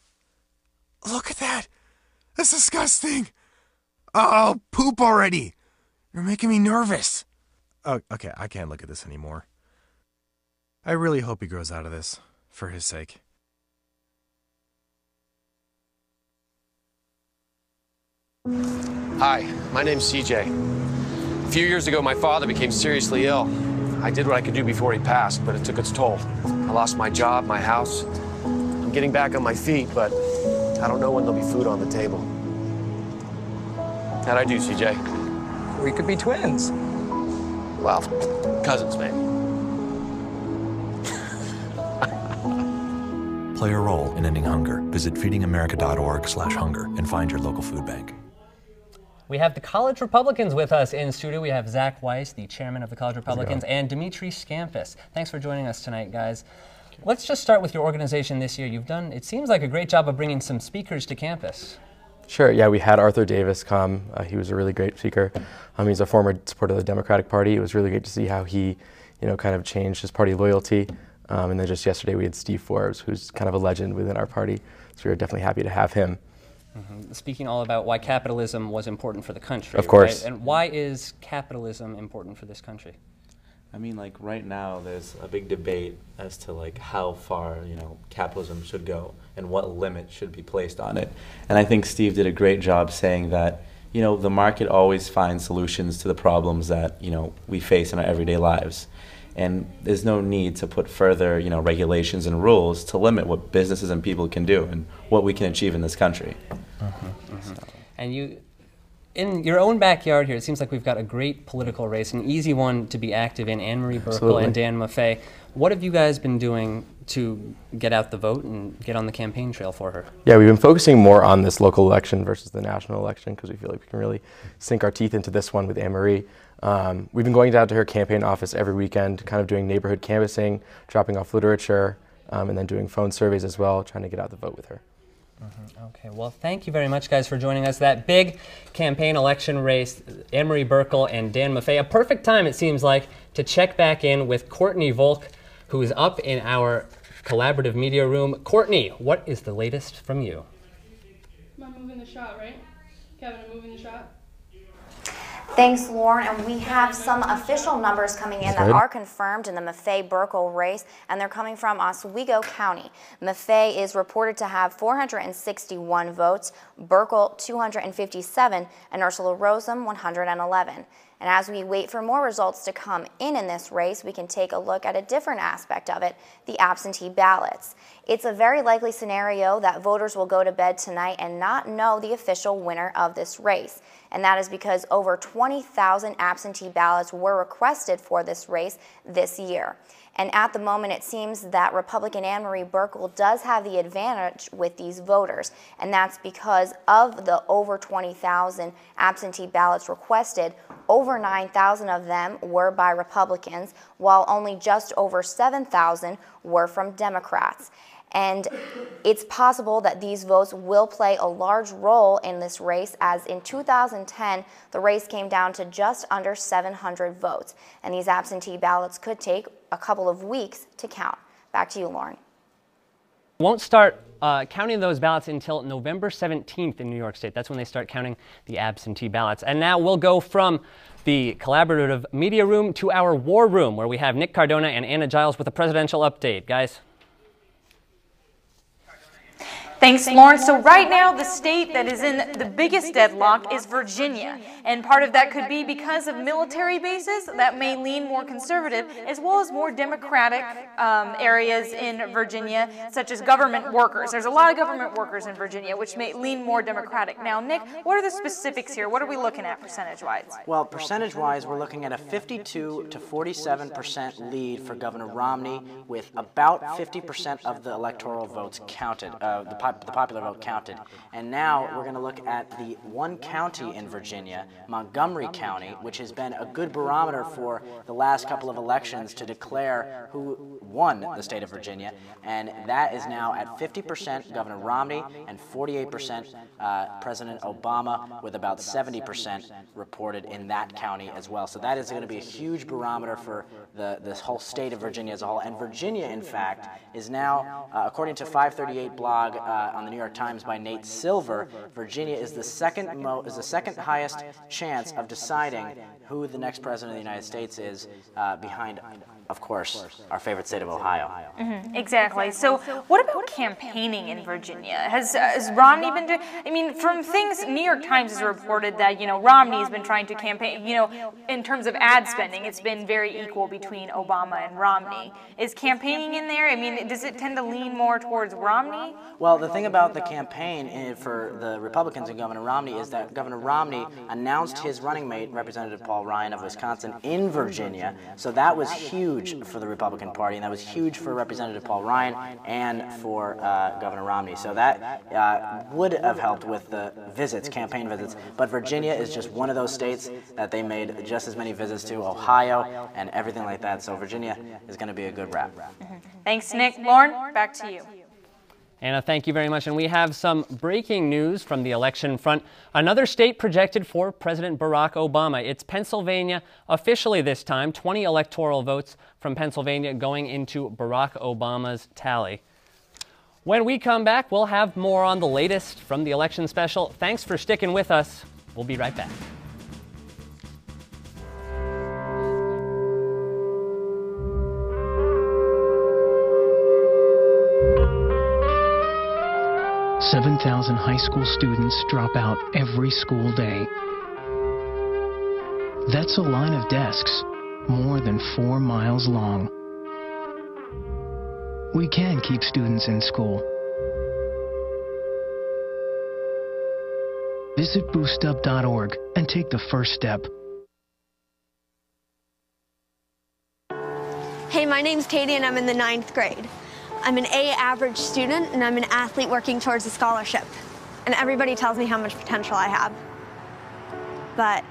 Look at that. That's disgusting. Oh, poop already. You're making me nervous. Oh, okay, I can't look at this anymore. I really hope he grows out of this, for his sake. Hi, my name's CJ. A few years ago, my father became seriously ill. I did what I could do before he passed, but it took its toll. I lost my job, my house. I'm getting back on my feet, but I don't know when there'll be food on the table. How'd I do, CJ? We could be twins. Well, cousins, maybe. Play a role in ending hunger. Visit feedingamerica.org/hunger and find your local food bank. We have the College Republicans with us in studio. We have Zach Weiss, the chairman of the College Republicans, and Dimitri Scampus. Thanks for joining us tonight, guys. Let's just start with your organization this year. You've done, it seems like, a great job of bringing some speakers to campus. Sure, yeah, we had Arthur Davis come. He was a really great speaker. He's a former supporter of the Democratic Party. It was really great to see how he, kind of changed his party loyalty. And then just yesterday we had Steve Forbes, who's kind of a legend within our party. So we were definitely happy to have him. Speaking all about why capitalism was important for the country. Of course. Right? And why is capitalism important for this country? I mean, like right now there's a big debate as to like how far, capitalism should go and what limit should be placed on it. And I think Steve did a great job saying that, the market always finds solutions to the problems that, we face in our everyday lives. And there's no need to put further, regulations and rules to limit what businesses and people can do and what we can achieve in this country. And you, in your own backyard here, it seems like we've got a great political race, an easy one to be active in. Anne-Marie Burkle and Dan Maffei. What have you guys been doing to get out the vote and get on the campaign trail for her? Yeah, we've been focusing more on this local election versus the national election because we feel like we can really sink our teeth into this one with Anne-Marie. We've been going down to her campaign office every weekend, kind of doing neighborhood canvassing, dropping off literature, and then doing phone surveys as well, trying to get out the vote with her. Okay, well, thank you very much, guys, for joining us. That big campaign election race, Anne-Marie Burkle and Dan Maffei. A perfect time, it seems like, to check back in with Courtney Volk, who is up in our collaborative media room. Courtney, what is the latest from you? I'm moving the shot, right? Kevin, I'm moving the shot. Thanks, Lauren. And we have some official numbers coming in that are confirmed in the Maffei-Burkle race, and they're coming from Oswego County. Maffei is reported to have 461 votes, Burkle 257, and Ursula Rosem 111. And as we wait for more results to come in this race, we can take a look at a different aspect of it, the absentee ballots. It's a very likely scenario that voters will go to bed tonight and not know the official winner of this race. And that is because over 20,000 absentee ballots were requested for this race this year. And at the moment, it seems that Republican Anne Marie Buerkle does have the advantage with these voters. And that's because of the over 20,000 absentee ballots requested, over 9,000 of them were by Republicans, while only just over 7,000 were from Democrats. And it's possible that these votes will play a large role in this race, as in 2010, the race came down to just under 700 votes. And these absentee ballots could take a couple of weeks to count. Back to you, Lauren. Won't start counting those ballots until November 17th in New York State. That's when they start counting the absentee ballots. And now we'll go from the collaborative media room to our war room, where we have Nick Cardona and Anna Giles with a presidential update. Guys. Thanks, Lauren. So right now, the state that is in the biggest deadlock is Virginia. And part of that could be because of military bases that may lean more conservative, as well as more democratic areas in Virginia, such as government workers. There's a lot of government workers in Virginia, which may lean more democratic. Now, Nick, what are the specifics here? What are we looking at percentage-wise? Well, percentage-wise, we're looking at a 52 to 47% lead for Governor Romney, with about 50% of the electoral votes counted, the popular vote counted. And now we're going to look at the one county in Virginia, Montgomery County, which has been a good barometer for the last couple of elections to declare who won the state of Virginia. And that is now at 50% Governor Romney and 48% President Obama, with about 70% reported in that county as well. So that is going to be a huge barometer for this whole state of Virginia as a whole. And Virginia, in fact, is now, according to 538 blog on the New York Times by Nate Silver, Virginia is the second highest chance of deciding who the next president of the United States is, behind, of course, our favorite state of Ohio. Exactly. So what about campaigning in Virginia? Has Romney been doing, I mean, from things, New York Times has reported that, Romney's been trying to campaign, in terms of ad spending, it's been very equal between Obama and Romney. Is campaigning in there? I mean, does it tend to lean more towards Romney? Well, the thing about the campaign for the Republicans and Governor Romney is that Governor Romney announced his running mate, Representative Paul Ryan of Wisconsin, in Virginia. So that was huge for the Republican Party, and that was huge for Representative Paul Ryan and for Governor Romney. So that would have helped with the visits, campaign visits. But Virginia is just one of those states that they made just as many visits to, Ohio and everything like that. So Virginia is going to be a good rap. Thanks, Nick. Lauren, back to you. Anna, thank you very much. And we have some breaking news from the election front. Another state projected for President Barack Obama. It's Pennsylvania, officially this time, 20 electoral votes from Pennsylvania going into Barack Obama's tally. When we come back, we'll have more on the latest from the election special. Thanks for sticking with us. We'll be right back. $7,000 high school students drop out every school day. That's a line of desks more than 4 miles long. We can keep students in school. Visit boostup.org and take the first step. Hey, my name's Katie and I'm in the 9th grade. I'm an A average student and I'm an athlete working towards a scholarship. And everybody tells me how much potential I have. But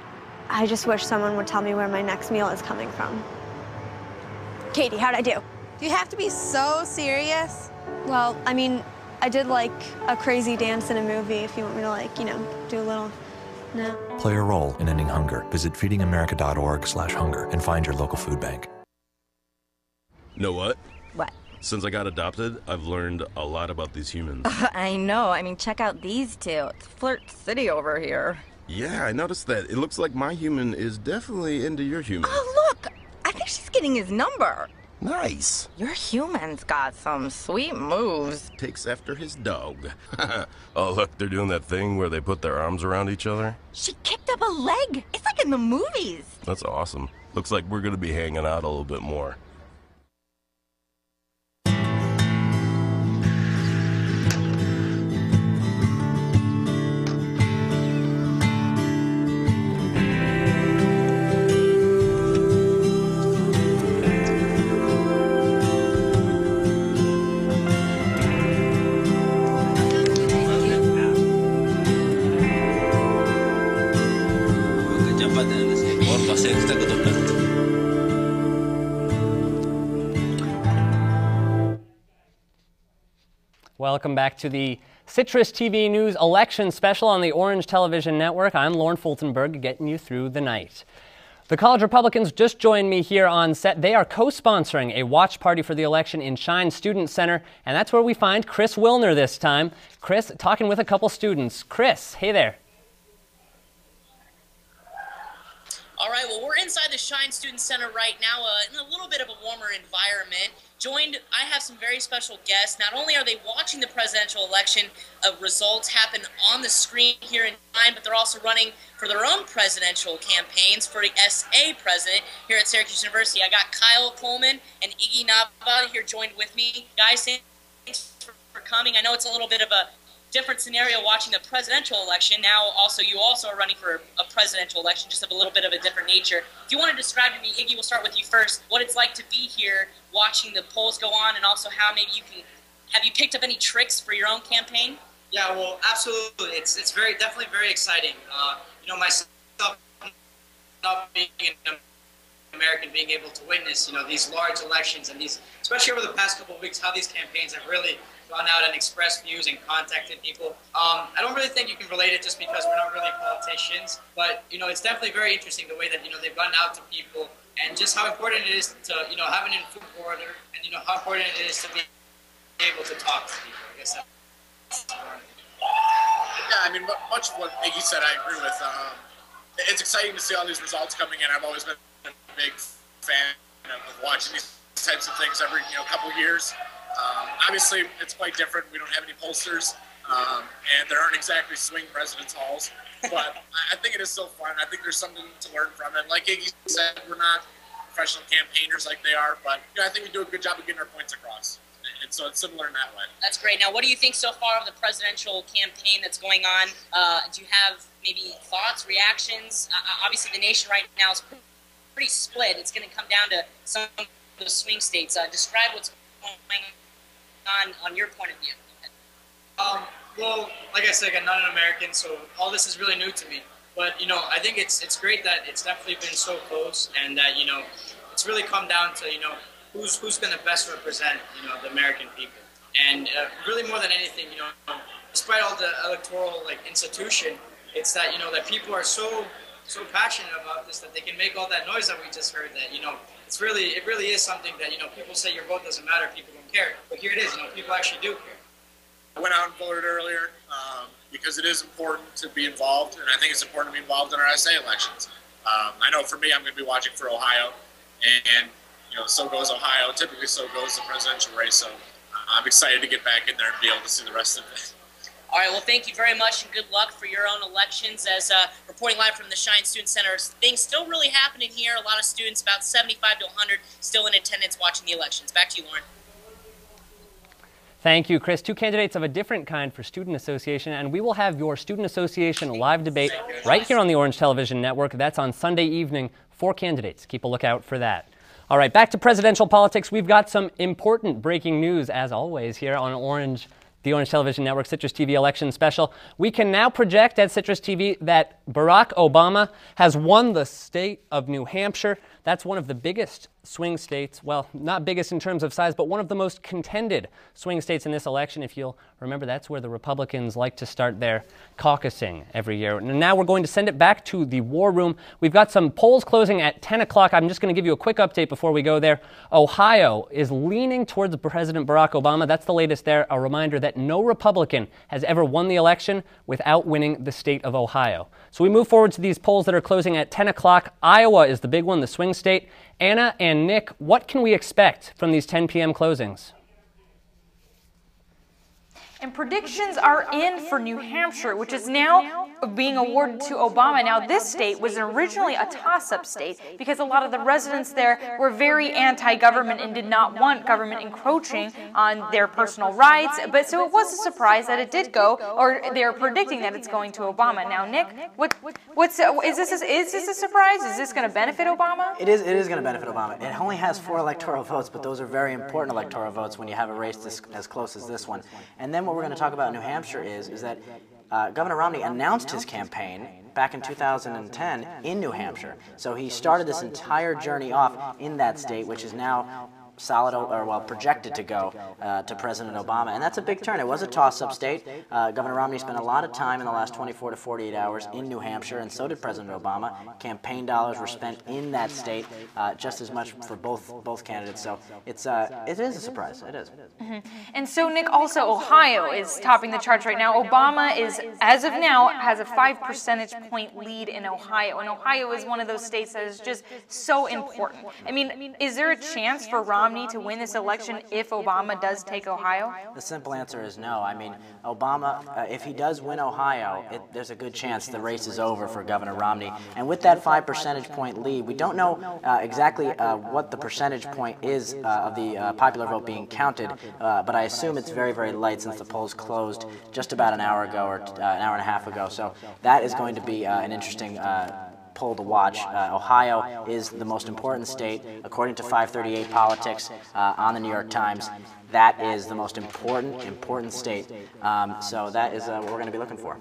I just wish someone would tell me where my next meal is coming from. Katie, how'd I do? Do you have to be so serious? Well, I mean, I did like a crazy dance in a movie if you want me to do a little, no. Play a role in ending hunger. Visit feedingamerica.org/hunger and find your local food bank. Know what? What? Since I got adopted, I've learned a lot about these humans. I know. I mean, check out these two. It's Flirt City over here. Yeah, I noticed that. It looks like my human is definitely into your human. Oh, look! I think she's getting his number. Nice. Your human's got some sweet moves. Takes after his dog. Oh, look, they're doing that thing where they put their arms around each other. She kicked up a leg. It's like in the movies. That's awesome. Looks like we're going to be hanging out a little bit more. Welcome back to the Citrus TV News Election Special on the Orange Television Network. I'm Lauren Fultonberg, getting you through the night. The College Republicans just joined me here on set. They are co-sponsoring a watch party for the election in Shine Student Center, and that's where we find Chris Wilner this time. Chris, talking with a couple students. Chris, hey there. All right, well, we're inside the Shine Student Center right now in a little bit of a warmer environment. I have some very special guests. Not only are they watching the presidential election results happen on the screen here in Shine, but they're also running for their own presidential campaigns for the SA president here at Syracuse University. I got Kyle Coleman and Iggy Nava here joined with me. Guys, thanks for coming. I know it's a little bit of a different scenario watching the presidential election. Now, you also are running for a presidential election, just of a little bit of a different nature. If you want to describe to me, Iggy, we'll start with you first, what it's like to be here watching the polls go on, and also how maybe have you picked up any tricks for your own campaign? Yeah, well, absolutely. It's definitely very exciting. Myself not being an American, being able to witness, these large elections and these, especially over the past couple of weeks, how these campaigns have really gone out and expressed views and contacted people. I don't really think you can relate it just because we're not really politicians, but it's definitely very interesting the way that they've gone out to people and just how important it is to have an informed voter and how important it is to be able to talk to people. I guess that's important. Yeah, I mean, much of what Iggy said, I agree with. It's exciting to see all these results coming in. I've always been a big fan of watching these types of things every couple of years. Obviously, it's quite different. We don't have any pollsters, and there aren't exactly swing residence halls. But I think it is so fun. I think there's something to learn from it. Like Iggy said, we're not professional campaigners like they are, but I think we do a good job of getting our points across. And so it's similar in that way. That's great. Now, what do you think so far of the presidential campaign that's going on? Do you have maybe thoughts, reactions? Obviously, the nation right now is pretty split. It's going to come down to some of the swing states. Describe what's going on your point of view. Well, like I said, I'm not an American, so all this is really new to me. But, I think it's great that it's definitely been so close and that, it's really come down to, who's going to best represent, the American people. And really more than anything, despite all the electoral, institution, it's that, that people are so passionate about this that they can make all that noise that we just heard that, it really is something that, people say your vote doesn't matter, people don't care. But here it is, people actually do care. I went out and voted earlier because it is important to be involved, and I think it's important to be involved in our SA elections. I know for me, I'm going to be watching for Ohio, and so goes Ohio. Typically, so goes the presidential race. So I'm excited to get back in there and be able to see the rest of it. All right, well, thank you very much, and good luck for your own elections. As reporting live from the Shine Student Center, things still really happening here. A lot of students, about 75 to 100, still in attendance watching the elections. Back to you, Lauren. Thank you, Chris. Two candidates of a different kind for Student Association, and we will have your Student Association live debate right here on the Orange Television Network. That's on Sunday evening. 4 candidates. Keep a lookout for that. All right, back to presidential politics. We've got some important breaking news, as always, here on the Orange Television Network Citrus TV election special. We can now project at Citrus TV that Barack Obama has won the state of New Hampshire. That's one of the biggest swing states, well, not biggest in terms of size, but one of the most contended swing states in this election. If you'll remember, that's where the Republicans like to start their caucusing every year. And now we're going to send it back to the war room. We've got some polls closing at 10 o'clock. I'm just going to give you a quick update before we go there. Ohio is leaning towards President Barack Obama. That's the latest there. A reminder that no Republican has ever won the election without winning the state of Ohio. So we move forward to these polls that are closing at 10 o'clock. Iowa is the big one, the swing state. Anna and Nick, what can we expect from these 10 p.m. closings? And predictions are in for New Hampshire, which is now being awarded to Obama. Now, this state was originally a toss-up state because a lot of the residents there were very anti-government and did not want government encroaching on their personal rights. But so it was a surprise that it did go, or they're predicting that it's going to Obama. Now, Nick, is this a surprise? Is this going to benefit Obama? It is going to benefit Obama. It only has 4 electoral votes, but those are very important electoral votes when you have a race as close as this one. And then what we're going to talk about in New Hampshire is that Governor Romney announced his campaign back in 2010 in New Hampshire. So he started this entire journey off in that state, which is now projected to go to President Obama. And that's a big turn. It was a toss-up state. Governor Romney spent a lot of time in the last 24 to 48 hours in New Hampshire, and so did President Obama. Campaign dollars were spent in that state just as much for both candidates. So it is a surprise. It is. And so, Nick, also Ohio is topping the charts right now. Obama is, as of now, has a 5 percentage point lead in Ohio. And Ohio is one of those states that is just so important. I mean, is there a chance for Romney to win this election if Obama does take Ohio? The simple answer is no. I mean, Obama, if he does win Ohio, there's a good chance the race is over for Governor Romney. And with that 5 percentage point lead, we don't know exactly what the percentage point is of the popular vote being counted, but I assume it's very, very light since the polls closed just about an hour ago or an hour and a half ago. So that is going to be an interesting poll to watch. Ohio is the most important state, according to 538 Politics on the New York Times. That is the most important state. So that is what we're going to be looking for.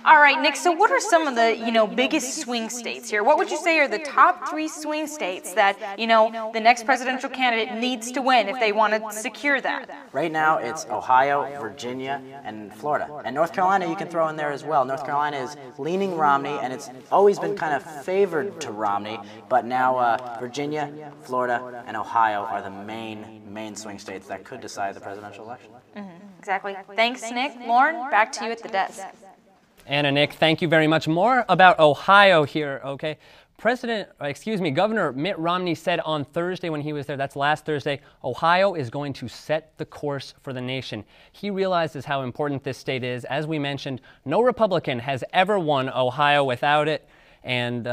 All right, Nick. So what are some of the biggest swing states here? What would you say are the top 3 swing states that the next presidential candidate needs to win if they want to secure that? Right now, it's Ohio, Virginia, and Florida, and North Carolina. You can throw in there as well. North Carolina is leaning Romney, and it's always been kind of favored to Romney. But now Virginia, Florida, and Ohio are the main swing states that could decide the presidential election. Exactly. Thanks, Nick. Lauren, back to you at the desk. Anna, Nick, thank you very much. More about Ohio here, okay? Governor Mitt Romney said on Thursday when he was there, that's last Thursday, Ohio is going to set the course for the nation. He realizes how important this state is. As we mentioned, no Republican has ever won Ohio without it, and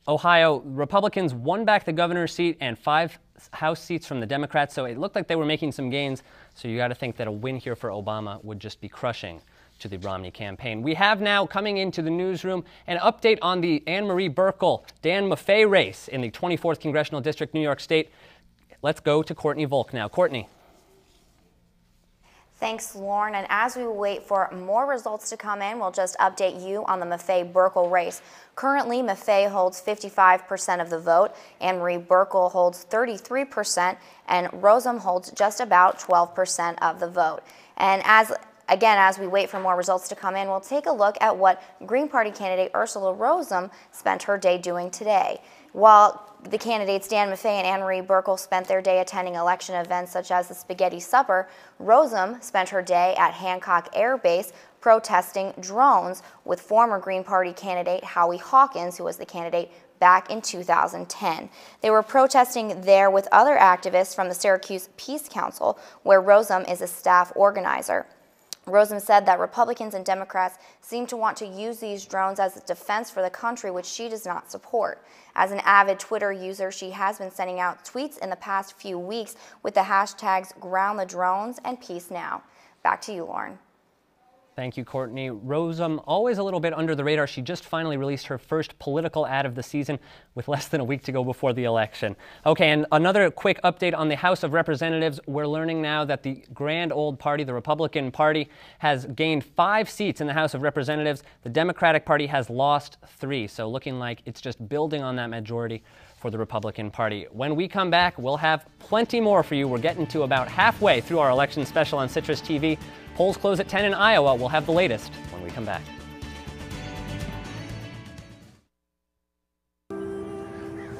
Ohio Republicans won back the governor's seat and 5 House seats from the Democrats, so it looked like they were making some gains. So you got to think that a win here for Obama would just be crushing to the Romney campaign. We have now coming into the newsroom an update on the Anne Marie Buerkle, Dan Maffei race in the 24th Congressional District, New York State. Let's go to Courtney Volk now. Courtney. Thanks, Lauren. And as we wait for more results to come in, we'll just update you on the Maffei-Buerkle race. Currently, Maffei holds 55% of the vote, Anne Marie Buerkle holds 33%, and Rosom holds just about 12% of the vote. And as we wait for more results to come in, we'll take a look at what Green Party candidate Ursula Rosom spent her day doing today. While the candidates Dan Maffei and Anne Marie Buerkle spent their day attending election events such as the Spaghetti Supper, Rosom spent her day at Hancock Air Base protesting drones with former Green Party candidate Howie Hawkins, who was the candidate back in 2010. They were protesting there with other activists from the Syracuse Peace Council, where Rosom is a staff organizer. Rosom said that Republicans and Democrats seem to want to use these drones as a defense for the country, which she does not support. As an avid Twitter user, she has been sending out tweets in the past few weeks with the hashtags Ground the Drones and Peace Now. Back to you, Lauren. Thank you, Courtney. Rosom, always a little bit under the radar. She just finally released her first political ad of the season with less than a week to go before the election. Okay, and another quick update on the House of Representatives. We're learning now that the grand old party, the Republican Party, has gained 5 seats in the House of Representatives. The Democratic Party has lost 3, so looking like it's just building on that majority for the Republican Party. When we come back, we'll have plenty more for you. We're getting to about halfway through our election special on Citrus TV. Polls close at 10 in Iowa. We'll have the latest when we come back.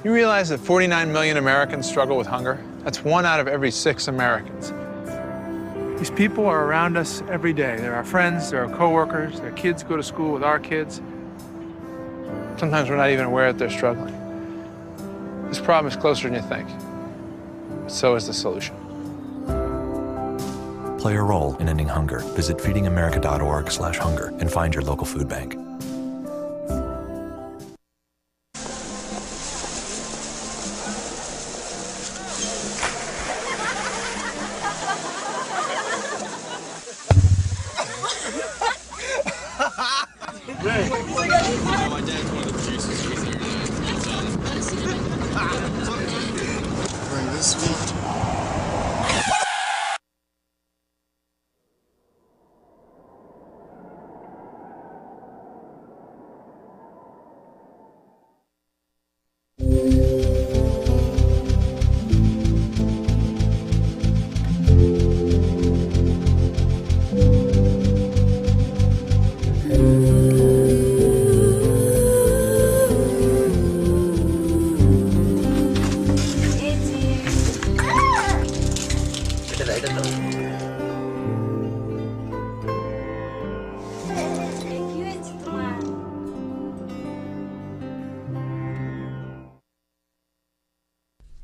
You realize that 49 million Americans struggle with hunger? That's 1 out of every 6 Americans. These people are around us every day. They're our friends, they're our coworkers, their kids go to school with our kids. Sometimes we're not even aware that they're struggling. This problem is closer than you think. So is the solution. Play a role in ending hunger. Visit feedingamerica.org/hunger and find your local food bank.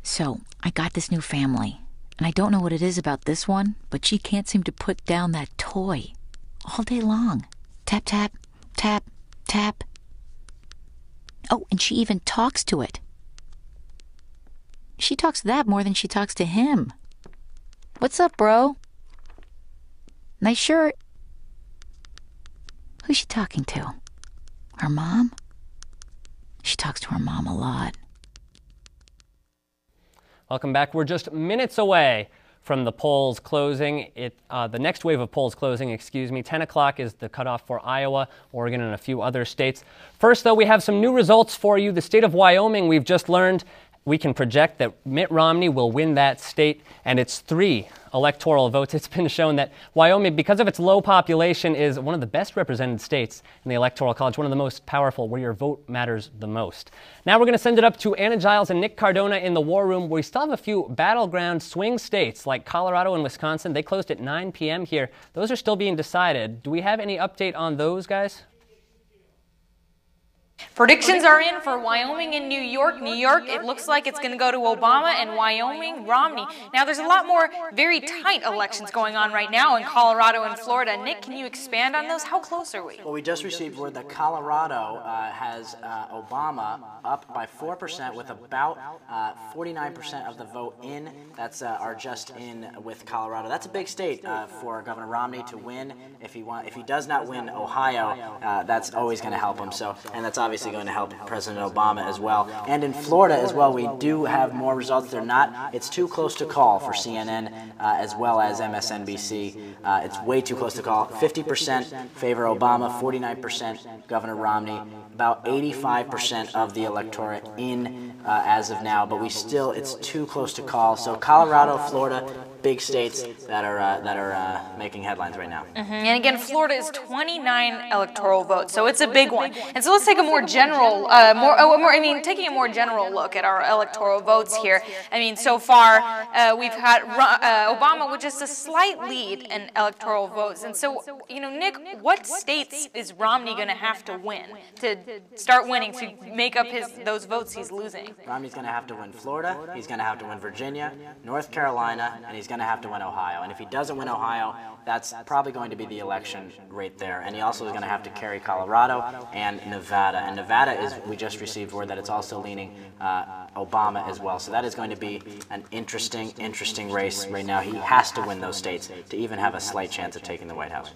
So, I got this new family, and I don't know what it is about this one, but she can't seem to put down that toy all day long. Tap, tap, tap, tap. Oh, and she even talks to it. She talks to that more than she talks to him. What's up, bro? Nice shirt. Who's she talking to? Her mom? She talks to her mom a lot. Welcome back. We're just minutes away from the polls closing. The next wave of polls closing, 10 o'clock is the cutoff for Iowa, Oregon, and a few other states. First, though, we have some new results for you. The state of Wyoming, we've just learned we can project that Mitt Romney will win that state, and it's 3 electoral votes. It's been shown that Wyoming, because of its low population, is one of the best represented states in the Electoral College, one of the most powerful, where your vote matters the most. Now we're going to send it up to Anna Giles and Nick Cardona in the War Room, where we still have a few battleground swing states like Colorado and Wisconsin. They closed at 9 p.m. here. Those are still being decided. Do we have any update on those, guys? Predictions are in for Wyoming and New York. New York, it looks like it's going to go to Obama, and Wyoming, Romney. Now, there's a lot more very tight elections going on right now in Colorado and Florida. Nick, can you expand on those? How close are we? Well, we just received word that Colorado has Obama up by 4% with about 49% of the vote in. That's are just in with Colorado. That's a big state for Governor Romney to win. If he does not win Ohio, that's always going to help him. So, and that's obviously going to help President Obama as well. And in Florida as well, we do have more results. They're not, it's too close to call for CNN as well as MSNBC. It's way too close to call. 50% favor Obama, 49% Governor Romney, about 85% of the electorate in as of now, but it's too close to call. So Colorado, Florida, big states that are making headlines right now. And again, Florida is 29 electoral votes, so it's a big one. And so let's take a more general, taking a more general look at our electoral votes here. I mean, so far we've had Obama with just a slight lead in electoral votes. And so, Nick, what states is Romney going to have to win to start winning to make up those votes he's losing? Romney's going to have to win Florida. He's going to have to win Virginia, North Carolina, and he's going to have to win Ohio. And if he doesn't win Ohio, that's probably going to be the election right there. And he also is going to have to carry Colorado and Nevada. And Nevada we just received word that it's also leaning Obama as well. So that is going to be an interesting race right now. He has to win those states to even have a slight chance of taking the White House.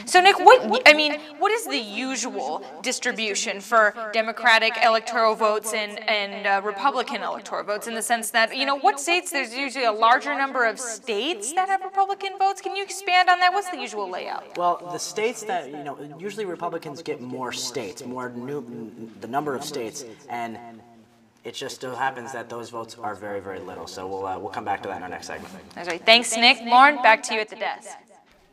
So Nick, what is the usual distribution for Democratic electoral votes and Republican electoral votes, in the sense that, what states, there's usually a larger number of states that have Republican votes? Can you expand on that? What's the usual layout? Well, the states that, usually Republicans get more states, the number of states, and it just so happens that those votes are very, very little. So we'll come back to that in our next segment. That's right. Thanks, Nick. Lauren, back to you at the desk.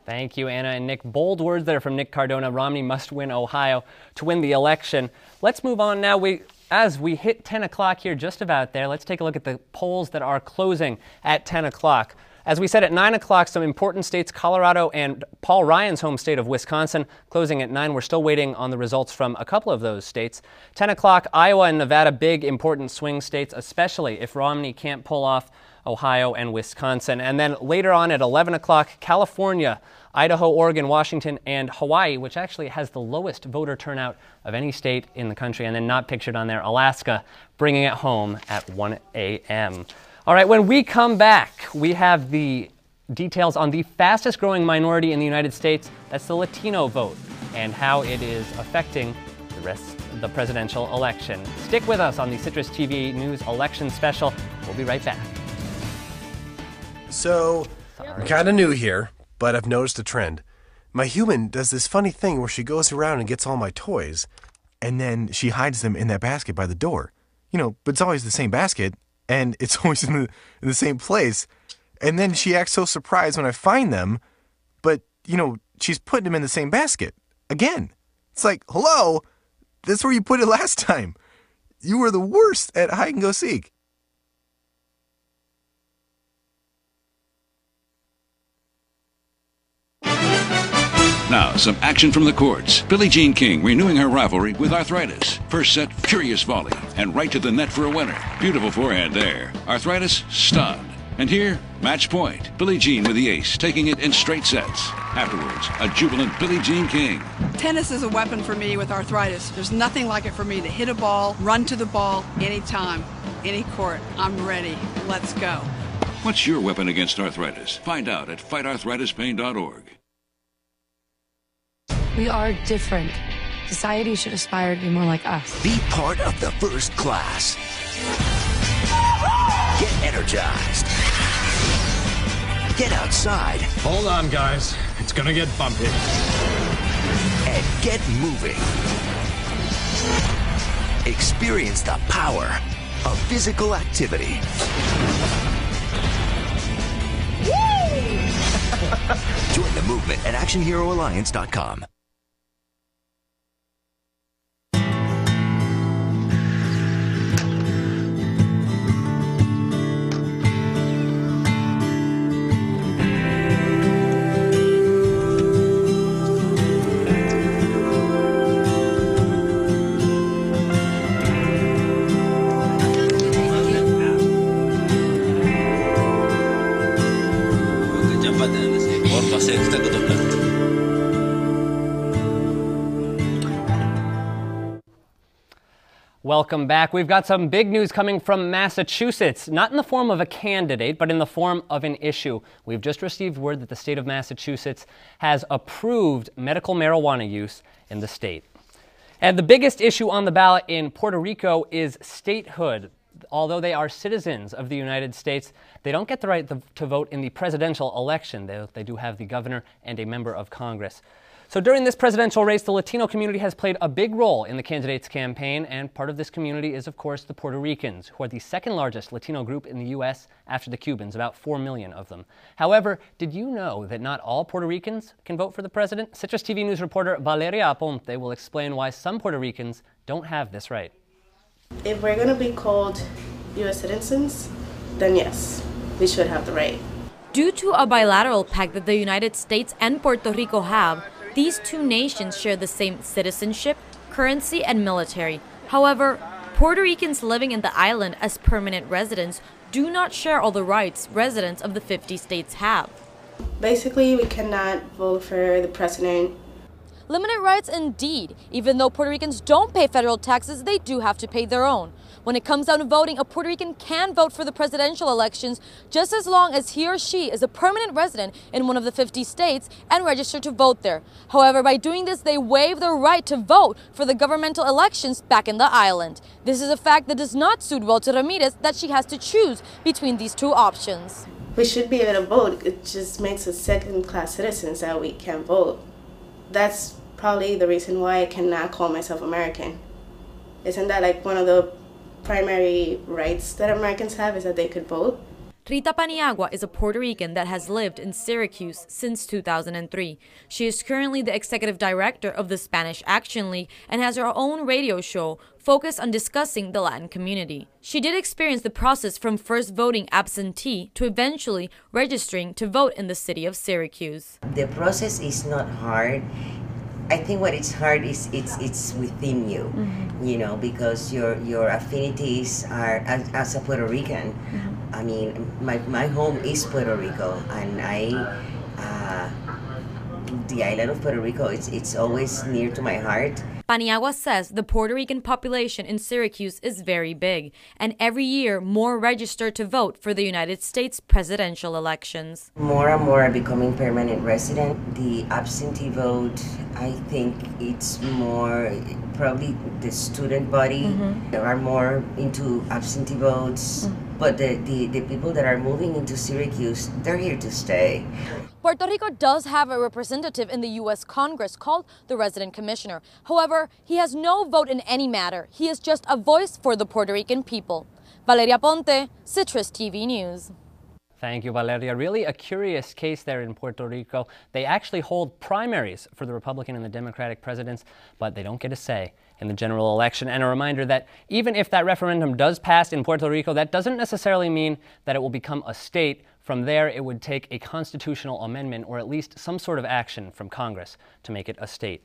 Thank you, Anna and Nick. Bold words there from Nick Cardona. Romney must win Ohio to win the election. Let's move on now. As we hit 10 o'clock here, just about there, let's take a look at the polls that are closing at 10 o'clock. As we said at 9 o'clock, some important states, Colorado and Paul Ryan's home state of Wisconsin, closing at 9. We're still waiting on the results from a couple of those states. 10 o'clock, Iowa and Nevada, big important swing states, especially if Romney can't pull off Ohio and Wisconsin. And then later on at 11 o'clock, California, Idaho, Oregon, Washington, and Hawaii, which actually has the lowest voter turnout of any state in the country, and then not pictured on there, Alaska, bringing it home at 1 a.m. All right, when we come back, we have the details on the fastest growing minority in the United States. That's the Latino vote and how it is affecting the rest of the presidential election. Stick with us on the Citrus TV News Election Special. We'll be right back. So, I'm kind of new here, but I've noticed a trend. My human does this funny thing where she goes around and gets all my toys, and then she hides them in that basket by the door. You know, but it's always the same basket, and it's always in the same place. And then she acts so surprised when I find them, but, you know, she's putting them in the same basket. Again. It's like, hello, that's where you put it last time. You were the worst at hide and go seek. Now, some action from the courts. Billie Jean King renewing her rivalry with Arthritis. First set, furious volley, and right to the net for a winner. Beautiful forehand there. Arthritis, stunned. And here, match point. Billie Jean with the ace, taking it in straight sets. Afterwards, a jubilant Billie Jean King. Tennis is a weapon for me with arthritis. There's nothing like it for me to hit a ball, run to the ball, anytime, any court. I'm ready. Let's go. What's your weapon against arthritis? Find out at fightarthritispain.org. We are different. Society should aspire to be more like us. Be part of the first class. Get energized. Get outside. Hold on, guys. It's gonna get bumpy. And get moving. Experience the power of physical activity. Join the movement at ActionHeroAlliance.com. Welcome back. We've got some big news coming from Massachusetts, not in the form of a candidate, but in the form of an issue. We've just received word that the state of Massachusetts has approved medical marijuana use in the state. And the biggest issue on the ballot in Puerto Rico is statehood. Although they are citizens of the United States, they don't get the right to vote in the presidential election. They do have the governor and a member of Congress. So during this presidential race, the Latino community has played a big role in the candidates' campaign, and part of this community is, of course, the Puerto Ricans, who are the second largest Latino group in the U.S. after the Cubans, about 4 million of them. However, did you know that not all Puerto Ricans can vote for the president? Citrus TV News reporter Valeria Aponte will explain why some Puerto Ricans don't have this right. If we're going to be called U.S. citizens, then yes, we should have the right. Due to a bilateral pact that the United States and Puerto Rico have, these two nations share the same citizenship, currency, and military. However, Puerto Ricans living in the island as permanent residents do not share all the rights residents of the 50 states have. Basically, we cannot vote for the president. Limited rights indeed. Even though Puerto Ricans don't pay federal taxes, they do have to pay their own. When it comes down to voting, a Puerto Rican can vote for the presidential elections just as long as he or she is a permanent resident in one of the 50 states and registered to vote there. However, by doing this, they waive their right to vote for the governmental elections back in the island. This is a fact that does not suit well to Ramirez, that she has to choose between these two options. We should be able to vote. It just makes us second-class citizens that we can't vote. That's probably the reason why I cannot call myself American. Isn't that like one of the primary rights that Americans have, is that they could vote? Rita Paniagua is a Puerto Rican that has lived in Syracuse since 2003. She is currently the executive director of the Spanish Action League and has her own radio show focused on discussing the Latin community. She did experience the process from first voting absentee to eventually registering to vote in the city of Syracuse. The process is not hard. I think what is hard is it's within you, you know, because your affinities are as a Puerto Rican. I mean, my home is Puerto Rico, and the island of Puerto Rico, it's always near to my heart. Paniagua says the Puerto Rican population in Syracuse is very big, and every year more register to vote for the United States presidential elections. More and more are becoming permanent resident. The absentee vote, I think it's more probably the student body. There are more into absentee votes, but the people that are moving into Syracuse, they're here to stay. Puerto Rico does have a representative in the U.S. Congress called the Resident Commissioner. However, he has no vote in any matter. He is just a voice for the Puerto Rican people. Valeria Ponte, CitrusTV News. Thank you, Valeria. Really a curious case there in Puerto Rico. They actually hold primaries for the Republican and the Democratic presidents, but they don't get a say in the general election. And a reminder that even if that referendum does pass in Puerto Rico, that doesn't necessarily mean that it will become a state. From there, it would take a constitutional amendment or at least some sort of action from Congress to make it a state.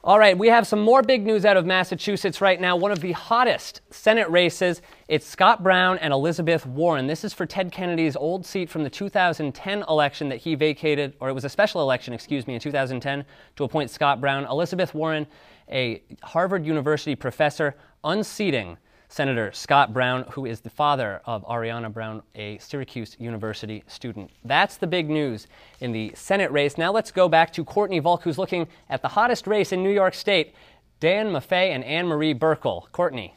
All right, we have some more big news out of Massachusetts right now. One of the hottest Senate races, it's Scott Brown and Elizabeth Warren. This is for Ted Kennedy's old seat from the 2010 election that he vacated, or it was a special election, excuse me, in 2010 to appoint Scott Brown. Elizabeth Warren, a Harvard University professor, unseating Senator Scott Brown, who is the father of Ariana Brown, a Syracuse University student. That's the big news in the Senate race. Now let's go back to Courtney Volk, who's looking at the hottest race in New York State, Dan Maffei and Anne Marie Burkle. Courtney.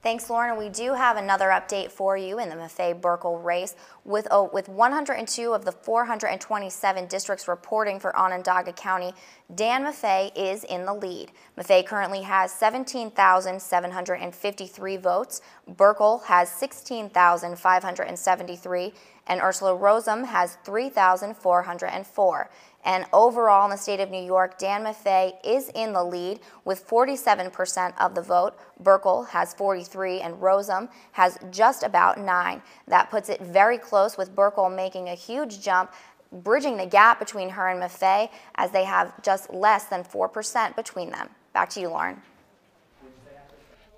Thanks, Lauren. We do have another update for you in the Maffei-Burkle race. With 102 of the 427 districts reporting for Onondaga County, Dan Maffei is in the lead. Maffei currently has 17,753 votes. Burkle has 16,573, and Ursula Rosum has 3,404. And overall in the state of New York, Dan Maffei is in the lead with 47% of the vote. Burkle has 43 and Rosum has just about 9. That puts it very close, with Burkle making a huge jump, bridging the gap between her and Maffei, as they have just less than 4% between them. Back to you, Lauren.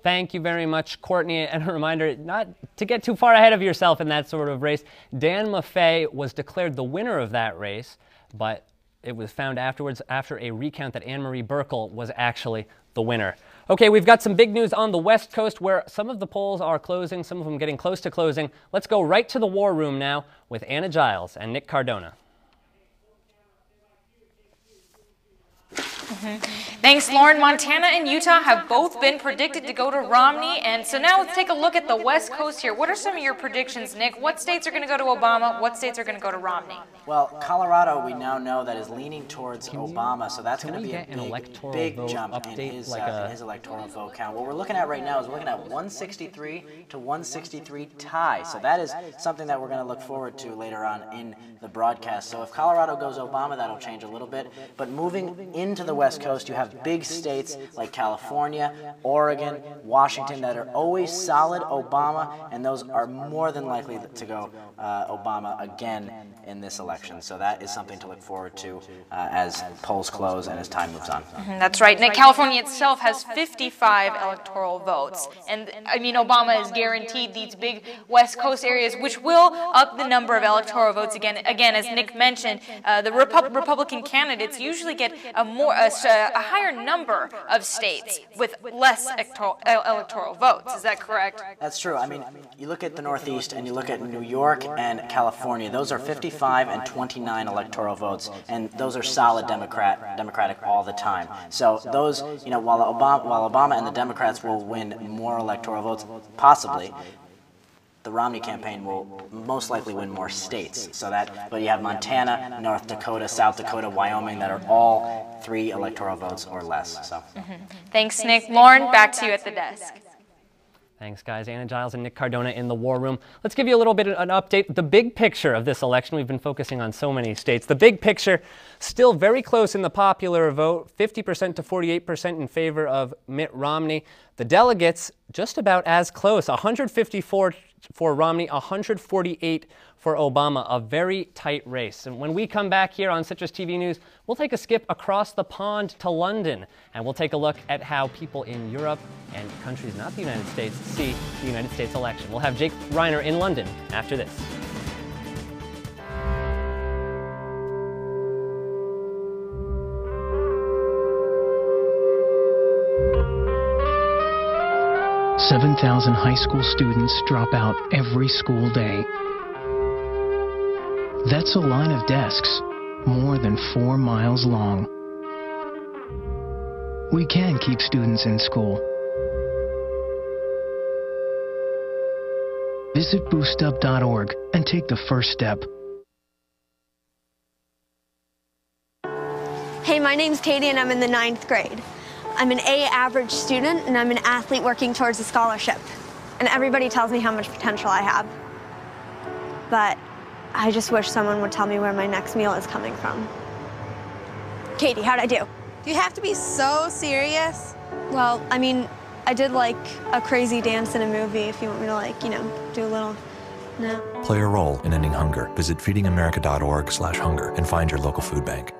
Thank you very much, Courtney. And a reminder not to get too far ahead of yourself in that sort of race. Dan Maffei was declared the winner of that race, but it was found afterwards, after a recount, that Anne Marie Burkle was actually the winner. Okay, we've got some big news on the West Coast where some of the polls are closing, some of them getting close to closing. Let's go right to the war room now with Anna Giles and Nick Cardona. Thanks, Lauren. Montana and Utah have both been predicted to go to Romney, and so now let's take a look at the West Coast here. What are some of your predictions, Nick? What states are going to go to Obama? What states are going to go to Romney? Well, Colorado, we now know that is leaning towards Obama, so that's going to be a big jump in his electoral vote count. What we're looking at right now is we're looking at 163 to 163 tie, so that is something that we're going to look forward to later on in the broadcast. So if Colorado goes Obama, that'll change a little bit, but moving into the West Coast, you have big states like California, Oregon, Washington that are always solid Obama, and those are more than likely to go Obama again in this election. So that is something to look forward to as polls close and as time moves on. That's right. Nick, California itself has 55 electoral votes. And I mean, Obama is guaranteed these big West Coast areas, which will up the number of electoral votes again. Again, as Nick mentioned, the Republican candidates usually get a higher number of states with less electoral votes. Is that correct? That's true. I mean, you look at the Northeast and you look at New York and California. Those are 55 and 29 electoral votes, and those are solid Democratic all the time. So those, you know, while Obama and the Democrats will win more electoral votes, possibly, the Romney campaign will most likely win more states. So that, but you have Montana, North Dakota, South Dakota, Wyoming that are all 3 electoral votes or less. So. Thanks, Nick. Lauren, back to you at the desk. Thanks, guys. Anna Giles and Nick Cardona in the War Room. Let's give you a little bit of an update. The big picture of this election, we've been focusing on so many states. The big picture, still very close in the popular vote, 50% to 48% in favor of Mitt Romney. The delegates, just about as close, 154 for Romney, 148 for Obama, a very tight race. And when we come back here on Citrus TV News, we'll take a skip across the pond to London, and we'll take a look at how people in Europe and countries not the United States see the United States election. We'll have Jake Reiner in London after this. $7,000 high school students drop out every school day. That's a line of desks more than 4 miles long. We can keep students in school. Visit boostup.org and take the first step. Hey, my name's Katie and I'm in the 9th grade. I'm an A average student and I'm an athlete working towards a scholarship. And everybody tells me how much potential I have. But I just wish someone would tell me where my next meal is coming from. Katie, how'd I do? Do you have to be so serious? Well, I mean, I did like a crazy dance in a movie if you want me to like, you know, do a little, no. Play a role in ending hunger. Visit feedingamerica.org/hunger and find your local food bank.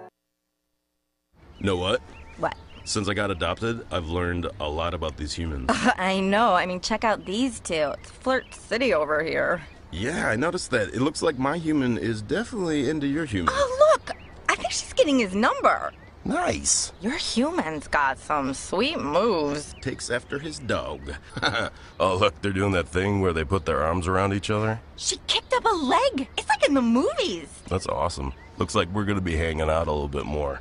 Know what? What? Since I got adopted, I've learned a lot about these humans. I know. I mean, check out these two. It's Flirt City over here. Yeah, I noticed that. It looks like my human is definitely into your human. Oh, look! I think she's getting his number. Nice. Your human's got some sweet moves. Takes after his dog. Oh, look, they're doing that thing where they put their arms around each other. She kicked up a leg. It's like in the movies. That's awesome. Looks like we're going to be hanging out a little bit more.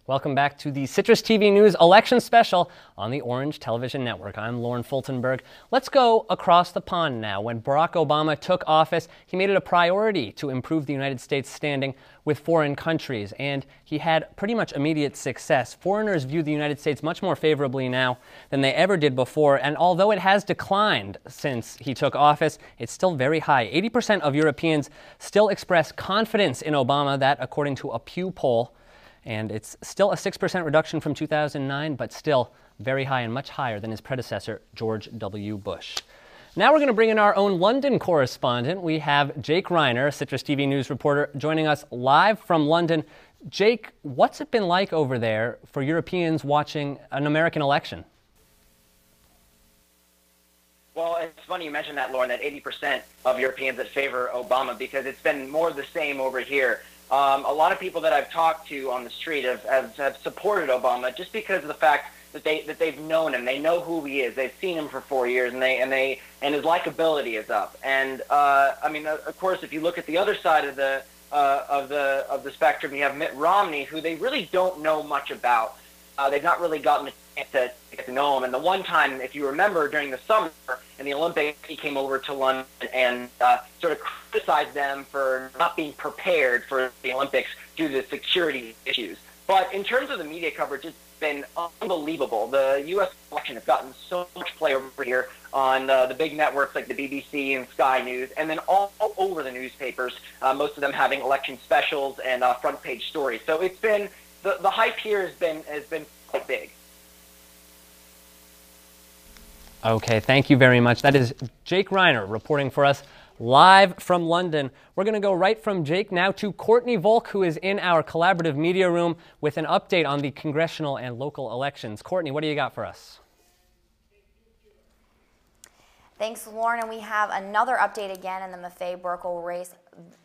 Welcome back to the Citrus TV News election special on the Orange Television Network. I'm Lauren Fultonberg. Let's go across the pond now. When Barack Obama took office, he made it a priority to improve the United States' standing with foreign countries, and he had pretty much immediate success. Foreigners view the United States much more favorably now than they ever did before, and although it has declined since he took office, it's still very high. 80% of Europeans still express confidence in Obama, that according to a Pew poll. And it's still a 6% reduction from 2009, but still very high and much higher than his predecessor, George W. Bush. Now we're going to bring in our own London correspondent. We have Jake Reiner, a Citrus TV News reporter, joining us live from London. Jake, what's it been like over there for Europeans watching an American election? Well, it's funny you mentioned that, Lauren, that 80% of Europeans that favor Obama, because it's been more the same over here. A lot of people that I've talked to on the street have supported Obama just because of the fact that they've known him. They know who he is. They've seen him for 4 years, and his likability is up. And I mean, of course, if you look at the other side of the spectrum, you have Mitt Romney, who they really don't know much about. They've not really gotten a chance to get to know him. And the one time, if you remember, during the summer in the Olympics, he came over to London and sort of criticized them for not being prepared for the Olympics due to security issues. But in terms of the media coverage, it's been unbelievable. The U.S. election has gotten so much play over here on the big networks like the BBC and Sky News, and then all over the newspapers, most of them having election specials and front page stories. So it's been the hype here has been quite big. Okay, thank you very much. That is Jake Reiner reporting for us live from London. We're going to go right from Jake now to Courtney Volk, who is in our collaborative media room with an update on the congressional and local elections. Courtney, what do you got for us? Thanks, Lauren. And we have another update again in the Maffei-Burkle race.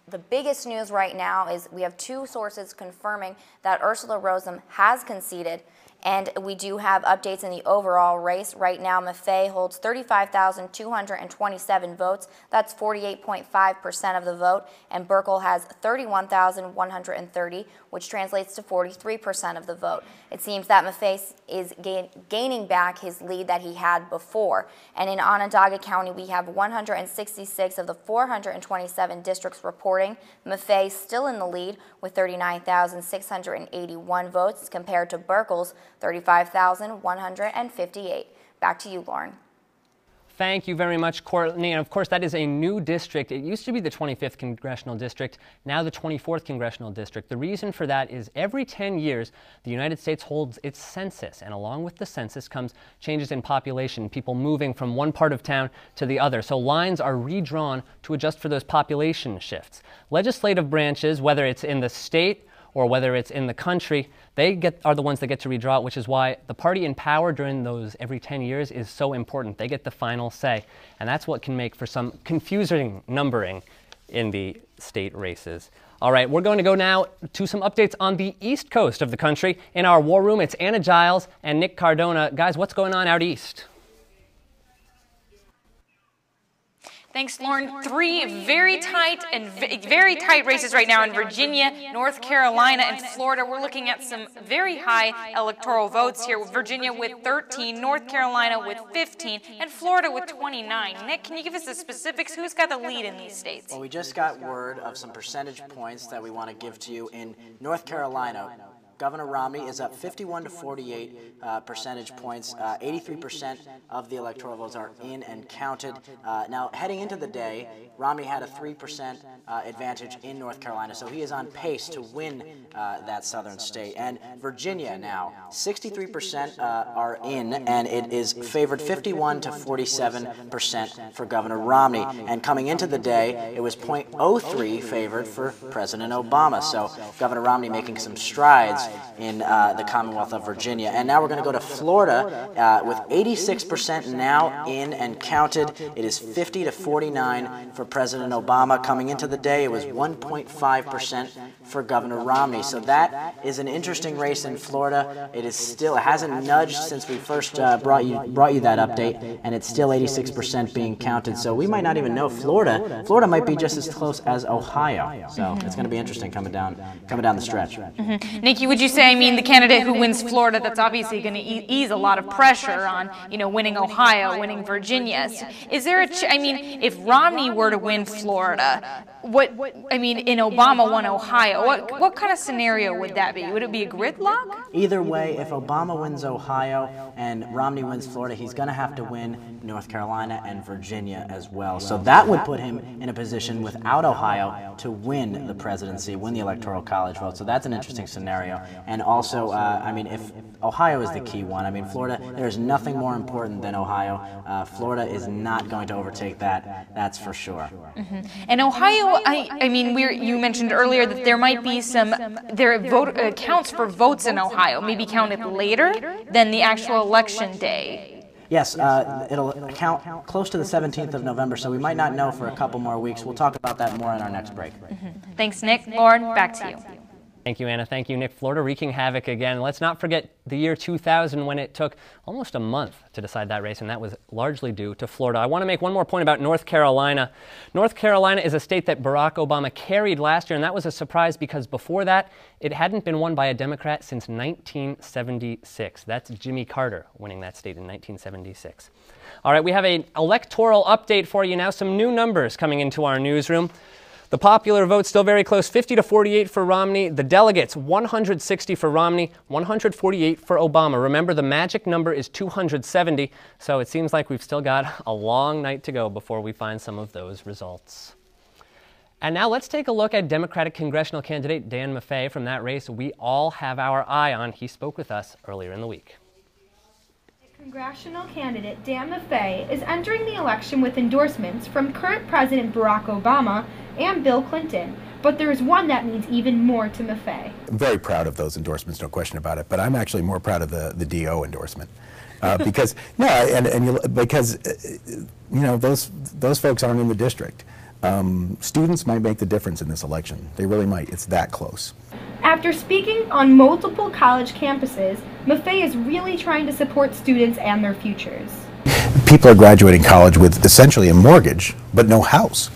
The biggest news right now is we have two sources confirming that Ursula Rosem has conceded And we do have updates in the overall race. Right now, Maffei holds 35,227 votes. That's 48.5% of the vote. And Burkle has 31,130, which translates to 43% of the vote. It seems that Maffei is gaining back his lead that he had before. And in Onondaga County, we have 166 of the 427 districts reporting. Maffei still in the lead with 39,681 votes compared to Burkle's 35,158. Back to you, Lauren. Thank you very much, Courtney. And of course, that is a new district. It used to be the 25th Congressional District, now the 24th Congressional District. The reason for that is every 10 years, the United States holds its census. And along with the census comes changes in population, people moving from one part of town to the other. So lines are redrawn to adjust for those population shifts. Legislative branches, whether it's in the state or whether it's in the country, are the ones that get to redraw it, which is why the party in power during those every 10 years is so important. They get the final say, and that's what can make for some confusing numbering in the state races. All right, we're going to go now to some updates on the east coast of the country. In our war room, it's Anna Giles and Nick Cardona. Guys, what's going on out east? Thanks, Lauren. Three very tight races right now in Virginia, North Carolina, and Florida. We're looking at some very high electoral votes here. Virginia with 13, North Carolina with 15, and Florida with 29. Nick, can you give us the specifics? Who's got the lead in these states? Well, we just got word of some percentage points that we want to give to you. In North Carolina, Governor Romney is up 51 to 48 percentage points. 83% of the electoral votes are in and counted. Now, heading into the day, Romney had a 3% advantage in North Carolina, so he is on pace to win that southern state. And Virginia now, 63% are in, and it is favored 51 to 47% for Governor Romney. And coming into the day, it was 0.03 favored for President Obama. So Governor Romney making some strides in the Commonwealth of Virginia. And now we're going to go to Florida with 86% now in and counted. It is 50 to 49 for President Obama. Coming into the day, it was 1.5% for Governor Romney. So that is an interesting race in Florida. It hasn't nudged since we first brought you that update, and it's still 86% being counted. So we might not even know Florida. Florida might be just as close as Ohio. So it's going to be interesting coming down the stretch. Nikki, would you say, the candidate who wins Florida, that's obviously going to ease a lot of pressure on, winning Ohio, winning Virginia. Is there if Romney were to win Florida, and Obama won Ohio, what kind of scenario would that be? Would it be a gridlock? Either way, if Obama wins Ohio and Romney wins Florida, he's going to have to win North Carolina and Virginia as well. So that would put him in a position without Ohio to win the presidency, win the Electoral College vote. So that's an interesting scenario. And also, if Ohio is the key one, Florida, there's nothing more important than Ohio. Florida is not going to overtake that, that's for sure. And Ohio, you mentioned earlier that there might be counts for votes in Ohio, maybe counted later than the actual election day. Yes, it'll count close to the 17th of November, so we might not know for a couple more weeks. We'll talk about that more in our next break. Thanks, Nick. Lauren, back to you. Thank you, Anna. Thank you, Nick. Florida wreaking havoc again. Let's not forget the year 2000 when it took almost a month to decide that race, and that was largely due to Florida. I want to make one more point about North Carolina. North Carolina is a state that Barack Obama carried last year, and that was a surprise because before that, it hadn't been won by a Democrat since 1976. That's Jimmy Carter winning that state in 1976. All right, we have an electoral update for you now. Some new numbers coming into our newsroom. The popular vote still very close, 50 to 48 for Romney. The delegates, 160 for Romney, 148 for Obama. Remember, the magic number is 270, so it seems like we've still got a long night to go before we find some of those results. And now let's take a look at Democratic congressional candidate Dan Maffei from that race we all have our eye on. He spoke with us earlier in the week. Congressional candidate Dan Maffei is entering the election with endorsements from current President Barack Obama and Bill Clinton, but there is one that means even more to Maffei. I'm very proud of those endorsements, no question about it, but I'm actually more proud of the DO endorsement. Because those folks aren't in the district. Students might make the difference in this election. They really might. It's that close. After speaking on multiple college campuses, Maffei is really trying to support students and their futures. People are graduating college with essentially a mortgage, but no house.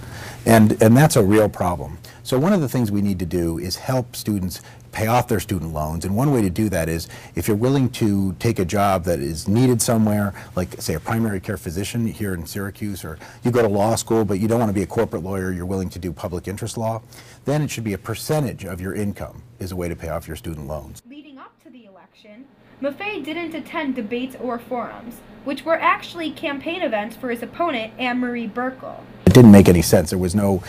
And that's a real problem. So one of the things we need to do is help students pay off their student loans. And one way to do that is if you're willing to take a job that is needed somewhere, like say a primary care physician here in Syracuse, or you go to law school but you don't want to be a corporate lawyer, you're willing to do public interest law, then it should be a percentage of your income is a way to pay off your student loans. Leading up to the election, Maffei didn't attend debates or forums, which were actually campaign events for his opponent, Anne-Marie Buerkle. It didn't make any sense. There was no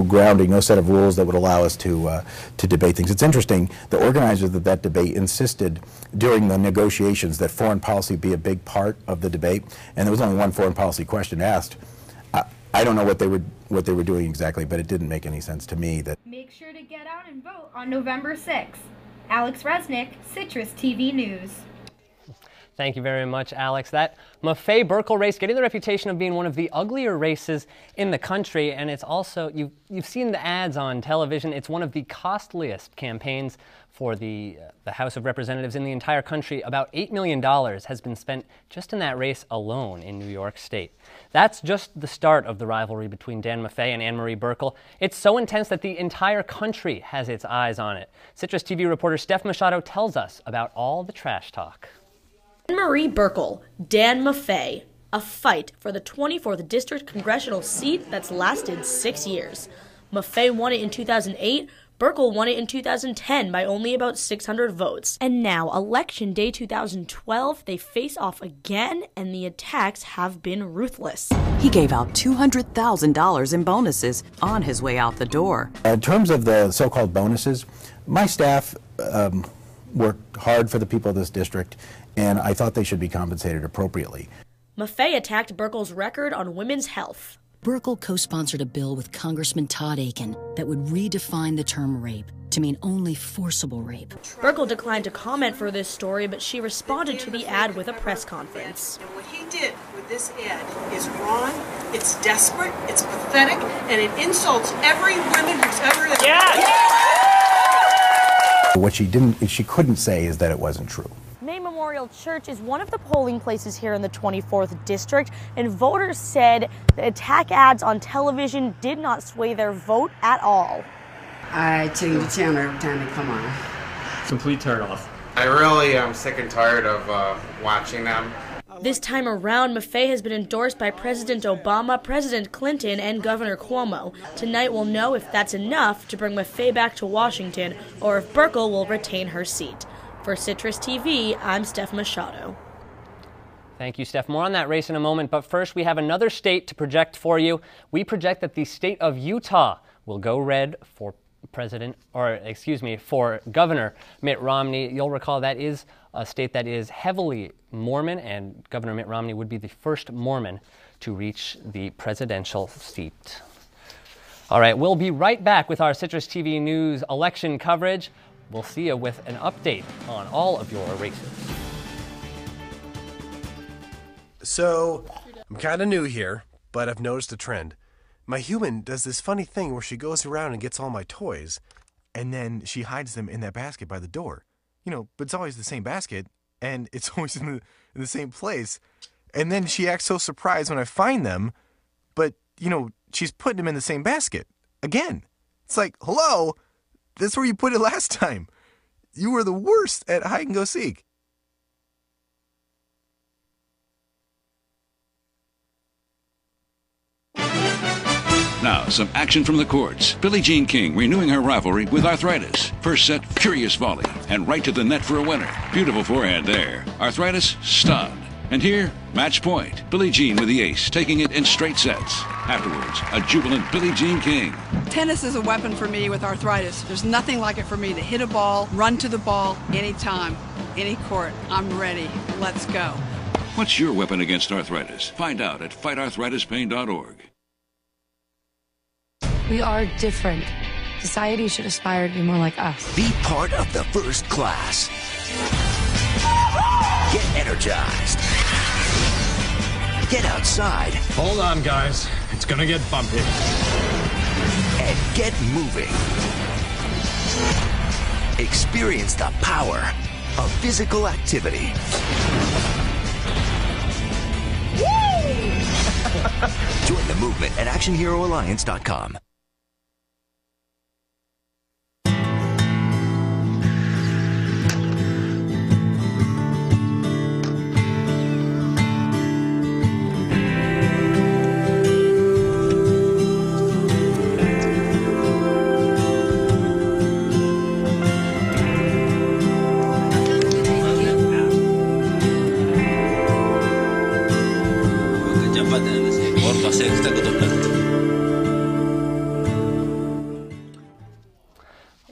grounding, no set of rules that would allow us to debate things. It's interesting, the organizers of that debate insisted during the negotiations that foreign policy be a big part of the debate, and there was only one foreign policy question asked. I don't know what they were doing exactly, but it didn't make any sense to me. Make sure to get out and vote on November 6th. Alex Resnick, Citrus TV News. Thank you very much, Alex. That Maffei-Buerkle race getting the reputation of being one of the uglier races in the country, and it's also, you've seen the ads on television, it's one of the costliest campaigns for the House of Representatives in the entire country. About $8 million has been spent just in that race alone in New York State. That's just the start of the rivalry between Dan Maffei and Anne-Marie Buerkle. It's so intense that the entire country has its eyes on it. Citrus TV reporter Steph Machado tells us about all the trash talk. Anne-Marie Buerkle, Dan Maffei, a fight for the 24th District congressional seat that's lasted 6 years. Maffei won it in 2008, Buerkle won it in 2010 by only about 600 votes. And now, Election Day 2012, they face off again, and the attacks have been ruthless. He gave out $200,000 in bonuses on his way out the door. In terms of the so-called bonuses, my staff worked hard for the people of this district, and I thought they should be compensated appropriately. Maffei attacked Buerkle's record on women's health. Buerkle co-sponsored a bill with Congressman Todd Akin that would redefine the term rape to mean only forcible rape. Buerkle declined to comment for this story, but she responded to the ad with a press conference. What he did with this ad is wrong, it's desperate, it's pathetic, and it insults every woman who's ever... What she couldn't say is that it wasn't true. May Memorial Church is one of the polling places here in the 24th District, and voters said the attack ads on television did not sway their vote at all. I change the channel every time they come on. Complete turnoff. I really am sick and tired of watching them. This time around, Maffei has been endorsed by President Obama, President Clinton, and Governor Cuomo. Tonight we'll know if that's enough to bring Maffei back to Washington, or if Buerkle will retain her seat. For Citrus TV, I'm Steph Machado. Thank you, Steph. More on that race in a moment, but first we have another state to project for you. We project that the state of Utah will go red for for Governor Mitt Romney. You'll recall that is a state that is heavily Mormon, and Governor Mitt Romney would be the first Mormon to reach the presidential seat. All right, we'll be right back with our Citrus TV News election coverage. We'll see you with an update on all of your races. So, I'm kind of new here, but I've noticed a trend. My human does this funny thing where she goes around and gets all my toys, and then she hides them in that basket by the door. You know, but it's always the same basket, and it's always in the same place. And then she acts so surprised when I find them, but, you know, she's putting them in the same basket. Again. It's like, hello? That's where you put it last time. You were the worst at hide and go seek. Now, some action from the courts. Billie Jean King renewing her rivalry with Arthritis. First set, furious volley, and right to the net for a winner. Beautiful forehand there. Arthritis, stunned. And here, match point. Billie Jean with the ace, taking it in straight sets. Afterwards, a jubilant Billie Jean King. Tennis is a weapon for me with arthritis. There's nothing like it for me to hit a ball, run to the ball, anytime, any court. I'm ready. Let's go. What's your weapon against arthritis? Find out at fightarthritispain.org. We are different. Society should aspire to be more like us. Be part of the first class. Get energized. Get outside. Hold on, guys. It's gonna get bumpy. And get moving. Experience the power of physical activity. Join the movement at ActionHeroAlliance.com.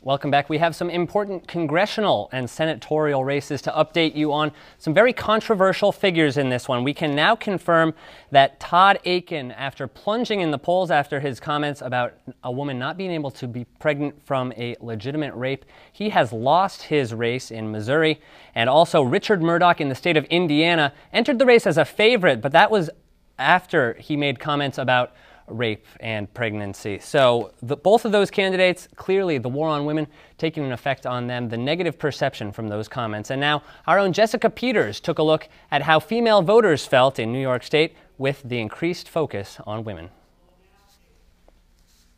Welcome back. We have some important congressional and senatorial races to update you on. Some very controversial figures in this one. We can now confirm that Todd Akin, after plunging in the polls after his comments about a woman not being able to be pregnant from a legitimate rape, he has lost his race in Missouri. And also Richard Murdoch in the state of Indiana entered the race as a favorite, but that was after he made comments about rape and pregnancy. So both of those candidates, clearly the war on women taking an effect on them, the negative perception from those comments. And now our own Jessica Peters took a look at how female voters felt in New York State with the increased focus on women.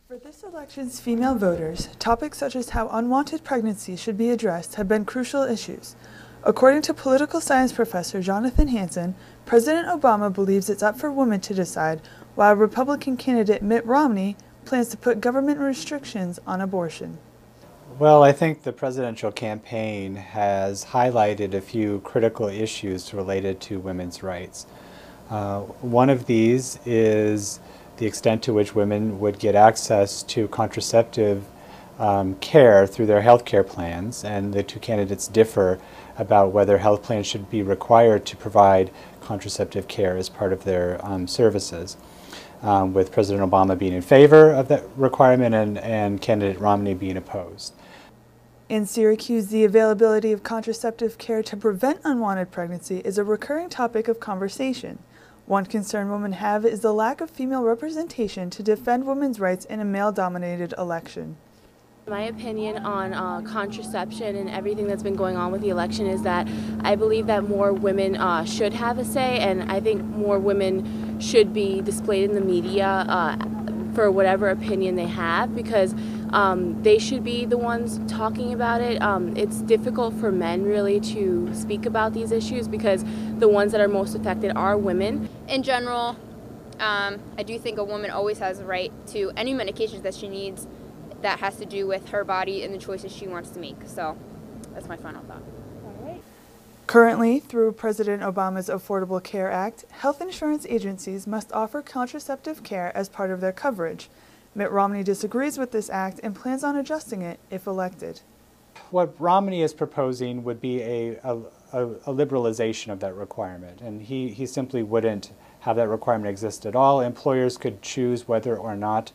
For this election's female voters, topics such as how unwanted pregnancies should be addressed have been crucial issues. According to political science professor Jonathan Hansen, President Obama believes it's up for women to decide, while Republican candidate Mitt Romney plans to put government restrictions on abortion. Well, I think the presidential campaign has highlighted a few critical issues related to women's rights. One of these is the extent to which women would get access to contraceptive care through their health care plans, and the two candidates differ about whether health plans should be required to provide contraceptive care as part of their services. With President Obama being in favor of that requirement and candidate Romney being opposed. In Syracuse, the availability of contraceptive care to prevent unwanted pregnancy is a recurring topic of conversation. One concern women have is the lack of female representation to defend women's rights in a male-dominated election. My opinion on contraception and everything that's been going on with the election is that I believe that more women should have a say, and I think more women should be displayed in the media for whatever opinion they have, because they should be the ones talking about it. It's difficult for men really to speak about these issues because the ones that are most affected are women. In general, I do think a woman always has the right to any medications that she needs that has to do with her body and the choices she wants to make. So that's my final thought. Currently, through President Obama's Affordable Care Act, health insurance agencies must offer contraceptive care as part of their coverage. Mitt Romney disagrees with this act and plans on adjusting it if elected. What Romney is proposing would be a liberalization of that requirement, and he simply wouldn't have that requirement exist at all. Employers could choose whether or not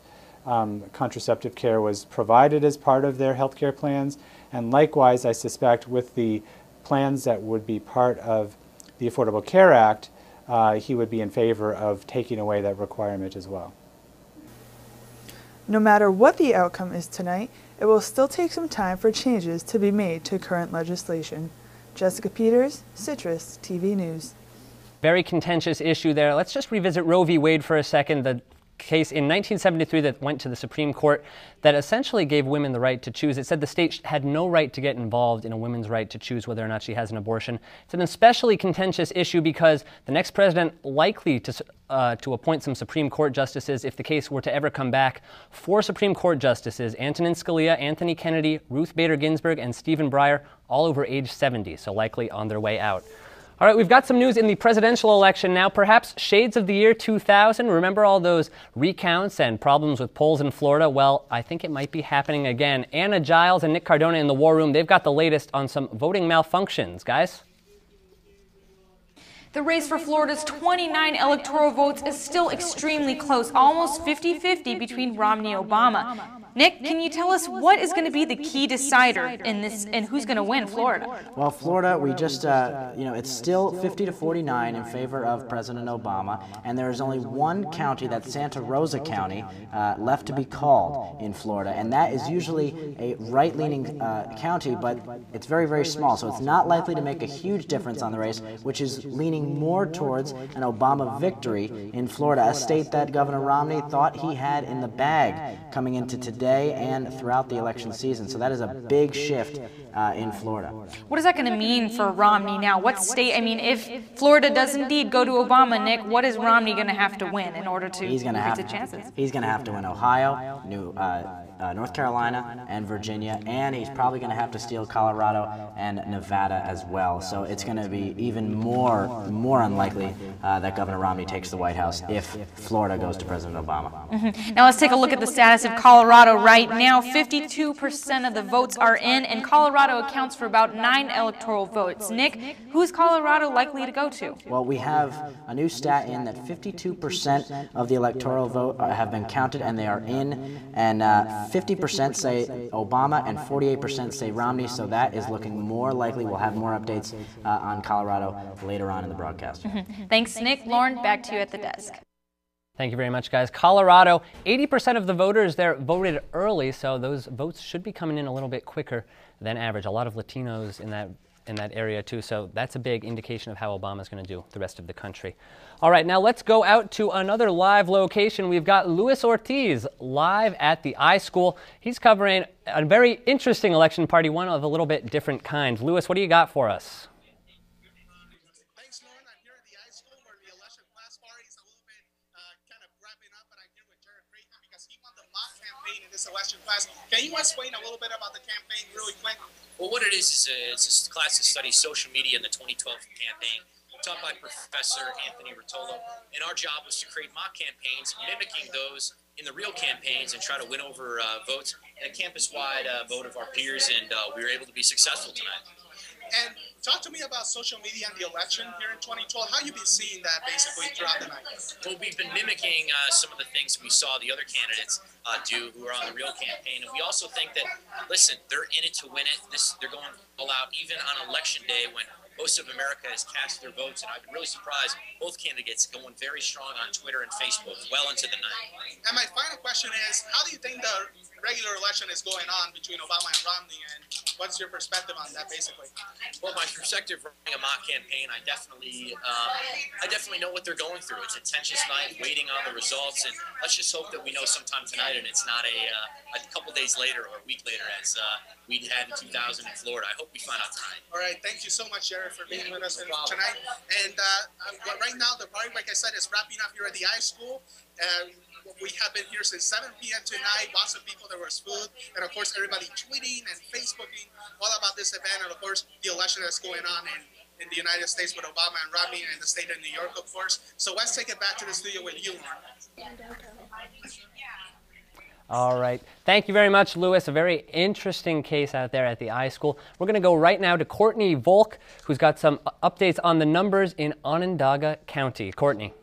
contraceptive care was provided as part of their health care plans, and likewise, I suspect, with the plans that would be part of the Affordable Care Act, he would be in favor of taking away that requirement as well. No matter what the outcome is tonight, it will still take some time for changes to be made to current legislation. Jessica Peters, Citrus TV News. Very contentious issue there. Let's just revisit Roe v. Wade for a second. The case in 1973 that went to the Supreme Court that essentially gave women the right to choose. It said the state had no right to get involved in a woman's right to choose whether or not she has an abortion. It's an especially contentious issue because the next president likely to appoint some Supreme Court justices, if the case were to ever come back, 4 Supreme Court justices, Antonin Scalia, Anthony Kennedy, Ruth Bader Ginsburg, and Stephen Breyer, all over age 70, so likely on their way out. All right, we've got some news in the presidential election now, perhaps shades of the year 2000. Remember all those recounts and problems with polls in Florida? Well, I think it might be happening again. Anna Giles and Nick Cardona in the War Room, they've got the latest on some voting malfunctions. Guys? The race for Florida's 29 electoral votes is still extremely close, almost 50-50 between Romney and Obama. Nick, can you tell us what is going to be the key decider in this, and who's going to win Florida? Well, Florida, we just, it's still 50-49 in favor of President Obama, and there is only one county, that's Santa Rosa County, left to be called in Florida, and that is usually a right-leaning county, but it's very, very small, so it's not likely to make a huge difference on the race, which is leaning more towards an Obama victory in Florida, a state that Governor Romney thought he had in the bag coming into today and throughout the election season. So that is a big shift in Florida. What is that going to mean for Romney now? What state, I mean, if Florida does indeed go to Obama, Nick, what is Romney going to have to win in order to increase the chances? He's going to have to win Ohio, North Carolina, and Virginia, and he's probably going to have to steal Colorado and Nevada as well. So it's going to be even more unlikely that Governor Romney takes the White House if Florida goes to President Obama. Now let's take a look at the status of Colorado right now. 52% of the votes are in, and Colorado accounts for about 9 electoral votes. Nick, who's Colorado likely to go to? Well, we have a new stat in that 52% of the electoral vote have been counted, and they are in, and 50% say Obama and 48% say Romney, so that is looking more likely. We'll have more updates on Colorado later on in the broadcast. Thanks, Nick. Lauren, back to you at the desk. Thank you very much, guys. Colorado, 80% of the voters there voted early, so those votes should be coming in a little bit quicker than average. A lot of Latinos in that area too, so that's a big indication of how Obama's going to do the rest of the country. All right, now let's go out to another live location. We've got Luis Ortiz live at the iSchool. He's covering a very interesting election party, one of a little bit different kind. Luis, what do you got for us? Election class. Can you explain a little bit about the campaign really quick? Well, what it is it's a class that studies social media in the 2012 campaign, taught by Professor Anthony Rotolo. And our job was to create mock campaigns mimicking those in the real campaigns and try to win over votes and a campus-wide vote of our peers, and we were able to be successful tonight. And talk to me about social media and the election here in 2012. How you been seeing that basically throughout the night? Well, we've been mimicking some of the things we saw the other candidates do who are on the real campaign. And we also think that, listen, they're in it to win it. They're going all out even on election day when most of America has cast their votes. And I've been really surprised both candidates going very strong on Twitter and Facebook well into the night. And my final question is, how do you think the regular election is going on between Obama and Romney, and what's your perspective on that basically? Well, my perspective running a mock campaign, I definitely know what they're going through. It's a tensious night, waiting on the results, and let's just hope that we know sometime tonight, and it's not a couple days later or a week later as we had in 2000 in Florida. I hope we find out tonight. All right, thank you so much, Jared, for being with us tonight. And right now, the party, like I said, is wrapping up here at the iSchool. We have been here since 7 p.m. tonight. Lots of people, there was food, and of course everybody tweeting and Facebooking all about this event, and of course the election that's going on in the United States with Obama and Romney, and the state of New York, of course. So let's take it back to the studio with you, Lauren. All right. Thank you very much, Luis. A very interesting case out there at the iSchool. We're going to go right now to Courtney Volk, who's got some updates on the numbers in Onondaga County. Courtney.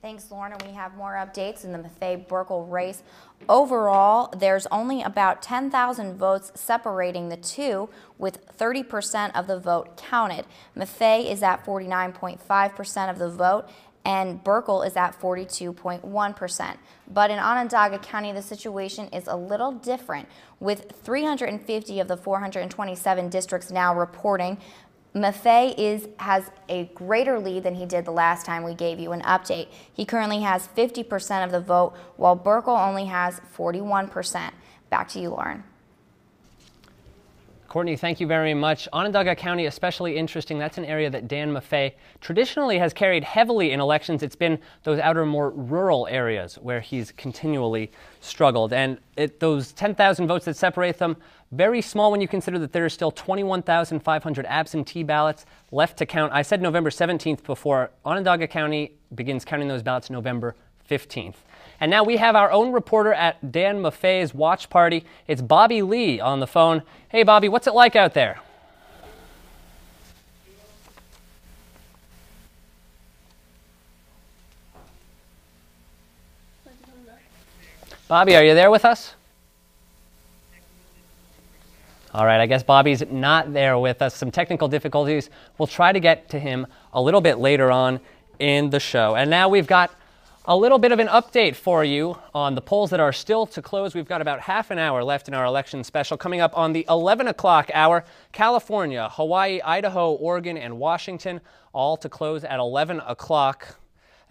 Thanks, Lauren. And we have more updates in the Maffei-Burkle race. Overall, there's only about 10,000 votes separating the two, with 30% of the vote counted. Maffei is at 49.5% of the vote, and Burkle is at 42.1%. But in Onondaga County, the situation is a little different, with 350 of the 427 districts now reporting. Maffei has a greater lead than he did the last time we gave you an update. He currently has 50% of the vote, while Burkle only has 41%. Back to you, Lauren. Courtney, thank you very much. Onondaga County, especially interesting. That's an area that Dan Maffei traditionally has carried heavily in elections. It's been those outer, more rural areas where he's continually struggled. And those 10,000 votes that separate them, very small when you consider that there are still 21,500 absentee ballots left to count. I said November 17th before. Onondaga County begins counting those ballots November 15th. And now we have our own reporter at Dan Maffei's watch party. It's Bobby Lee on the phone. Hey, Bobby, what's it like out there? Bobby, are you there with us? All right, I guess Bobby's not there with us. Some technical difficulties. We'll try to get to him a little bit later on in the show. And now we've got a little bit of an update for you on the polls that are still to close. We've got about half an hour left in our election special. Coming up on the 11 o'clock hour, California, Hawaii, Idaho, Oregon, and Washington, all to close at 11 o'clock.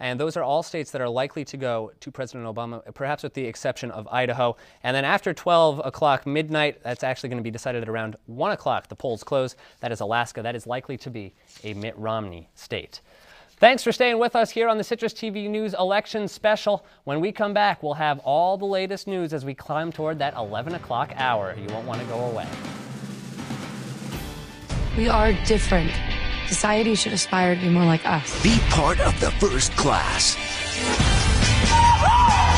And those are all states that are likely to go to President Obama, perhaps with the exception of Idaho. And then after 12 o'clock midnight, that's actually going to be decided at around 1 o'clock. The polls close. That is Alaska. That is likely to be a Mitt Romney state. Thanks for staying with us here on the Citrus TV News Election Special. When we come back, we'll have all the latest news as we climb toward that 11 o'clock hour. You won't want to go away. We are different. Society should aspire to be more like us. Be part of the first class.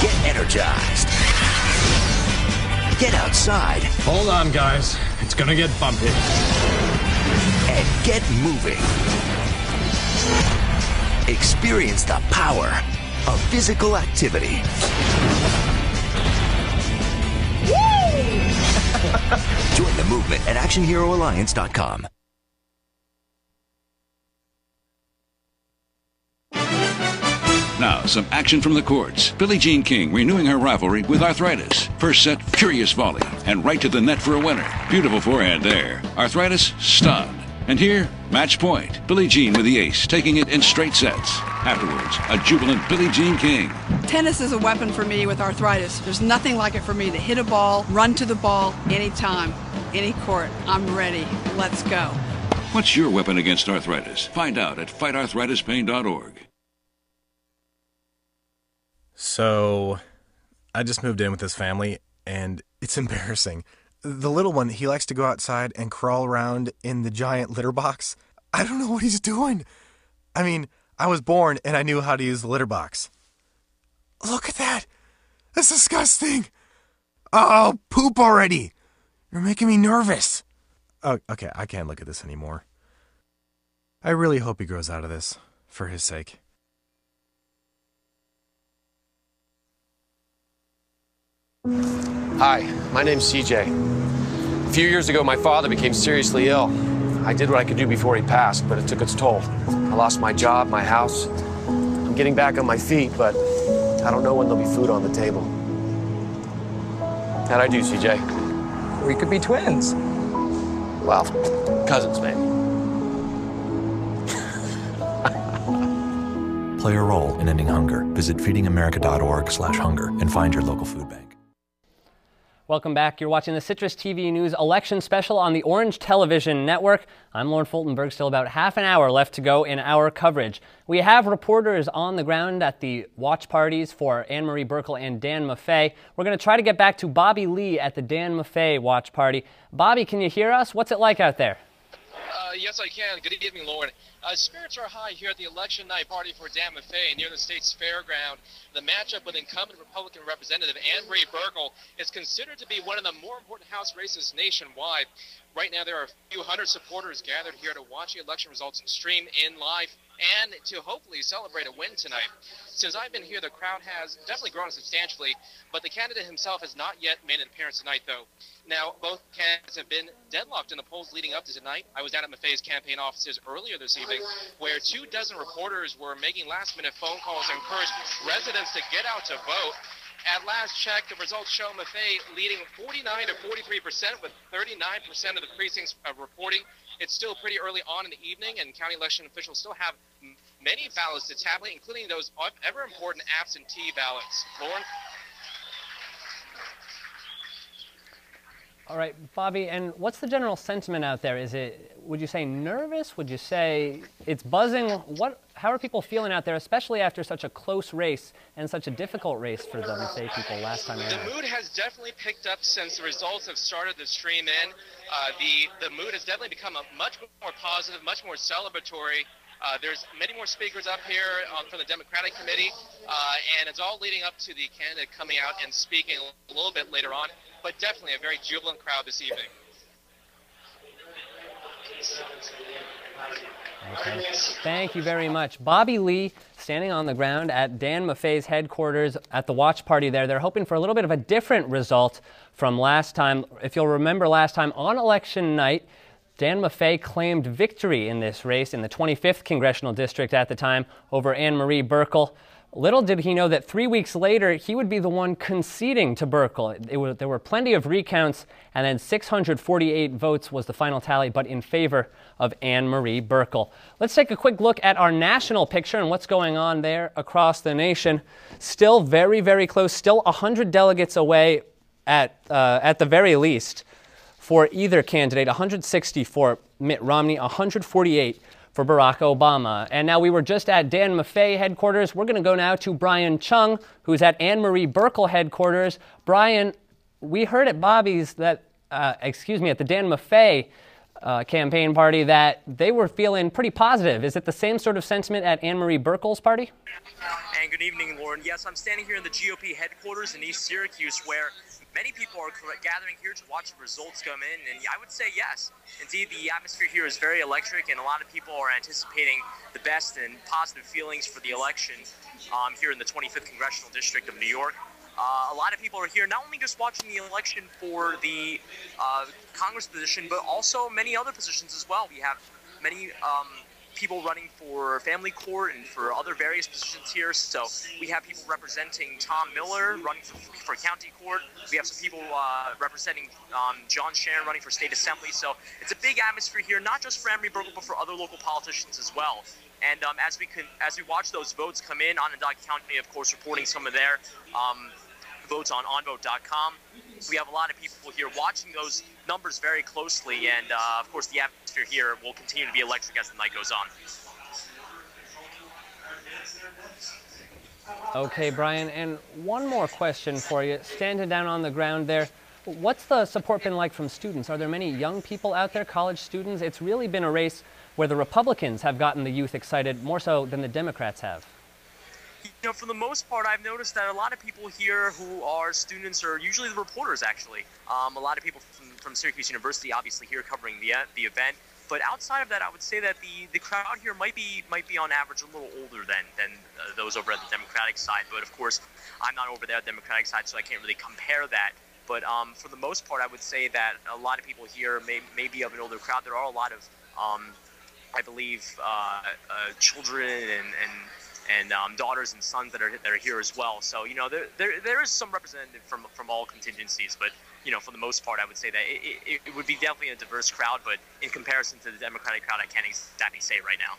Get energized. Get outside. Hold on, guys. It's gonna get bumpy. And get moving. Experience the power of physical activity. Join the movement at ActionHeroAlliance.com. Now, some action from the courts. Billie Jean King renewing her rivalry with Arthritis. First set, furious volley, and right to the net for a winner. Beautiful forehand there. Arthritis, stunned. And here, match point. Billie Jean with the ace, taking it in straight sets. Afterwards, a jubilant Billie Jean King. Tennis is a weapon for me with arthritis. There's nothing like it for me to hit a ball, run to the ball, anytime, any court. I'm ready. Let's go. What's your weapon against arthritis? Find out at fightarthritispain.org. So, I just moved in with this family, and it's embarrassing. The little one, he likes to go outside and crawl around in the giant litter box. I don't know what he's doing. I mean, I was born and I knew how to use the litter box. Look at that. That's disgusting. Oh, poop already. You're making me nervous. Oh, okay, I can't look at this anymore. I really hope he grows out of this, for his sake. Hi, my name's CJ. A few years ago, my father became seriously ill. I did what I could do before he passed, but it took its toll. I lost my job, my house. I'm getting back on my feet, but I don't know when there'll be food on the table. How'd I do, CJ? We could be twins. Well, cousins, maybe. Play a role in ending hunger. Visit feedingamerica.org/hunger and find your local food bank. Welcome back. You're watching the Citrus TV News Election Special on the Orange Television Network. I'm Lauren Fultonberg. Still about half an hour left to go in our coverage. We have reporters on the ground at the watch parties for Anne-Marie Buerkle and Dan Maffei. We're going to try to get back to Bobby Lee at the Dan Maffei watch party. Bobby, can you hear us? What's it like out there? Yes, I can. Good evening, Lauren. Spirits are high here at the election night party for Dan Maffei near the state's fairground. The matchup with incumbent Republican Representative Anne-Marie Buerkle is considered to be one of the more important House races nationwide. Right now, there are a few hundred supporters gathered here to watch the election results stream in live and to hopefully celebrate a win tonight. Since I've been here, the crowd has definitely grown substantially, but the candidate himself has not yet made an appearance tonight, though. Now, both candidates have been deadlocked in the polls leading up to tonight. I was down at Maffei's campaign offices earlier this evening, where 24 reporters were making last-minute phone calls to encourage residents to get out to vote. At last check, the results show Maffei leading 49 to 43%, with 39% of the precincts reporting. It's still pretty early on in the evening, and county election officials still have many ballots to tabulate, including those ever-important absentee ballots. Lauren? All right, Bobby, and what's the general sentiment out there? Is it, would you say nervous? Would you say it's buzzing? How are people feeling out there, especially after such a close race and such a difficult race for the Maffei people last time around? The mood has definitely picked up since the results have started to stream in. The mood has definitely become much more positive, much more celebratory. There's many more speakers up here from the Democratic Committee, and it's all leading up to the candidate coming out and speaking a little bit later on, but definitely a very jubilant crowd this evening. Okay. Thank you very much. Bobby Lee standing on the ground at Dan Maffei's headquarters at the watch party there. They're hoping for a little bit of a different result from last time. If you'll remember last time on election night, Dan Maffei claimed victory in this race in the 25th congressional district at the time over Anne Marie Buerkle. Little did he know that 3 weeks later, he would be the one conceding to Buerkle. There were plenty of recounts, and then 648 votes was the final tally, but in favor of Anne Marie Buerkle. Let's take a quick look at our national picture and what's going on there across the nation. Still very, very close, still 100 delegates away at the very least for either candidate, 160 for Mitt Romney, 148 for Barack Obama. And now we were just at Dan Maffei headquarters. We're going to go now to Brian Chung, who's at Anne Marie Buerkle headquarters. Brian, we heard at Bobby's that, at the Dan Maffei campaign party that they were feeling pretty positive. Is it the same sort of sentiment at Anne Marie Buerkle's party? And good evening, Lauren. Yes, I'm standing here in the GOP headquarters in East Syracuse, where many people are gathering here to watch the results come in, and I would say yes. Indeed, the atmosphere here is very electric, and a lot of people are anticipating the best and positive feelings for the election here in the 25th Congressional District of New York. A lot of people are here not only just watching the election for the Congress position, but also many other positions as well. We have many people running for family court and for other various positions here. So we have people representing Tom Miller running for county court. We have some people representing John Sharon running for state assembly. So it's a big atmosphere here, not just for Anne Marie Buerkle, but for other local politicians as well. And as we watch those votes come in, Onondaga County, of course, reporting some of their votes on onvote.com. We have a lot of people here watching those numbers very closely, and of course the atmosphere here will continue to be electric as the night goes on. Okay, Brian, and one more question for you. Standing down on the ground there, what's the support been like from students? Are there many young people out there, college students? It's really been a race where the Republicans have gotten the youth excited more so than the Democrats have. You know, for the most part, I've noticed that a lot of people here who are students are usually the reporters, actually. A lot of people from Syracuse University, obviously, here covering the event. But outside of that, I would say that the crowd here might be on average a little older than those over at the Democratic side. But of course, I'm not over there at the Democratic side, so I can't really compare that. But for the most part, I would say that a lot of people here may be of an older crowd. There are a lot of, I believe, children and daughters and sons that are here as well. So, you know, there is some representative from all contingencies, but, you know, for the most part, I would say that it would be definitely a diverse crowd, but in comparison to the Democratic crowd, I can't exactly say it right now.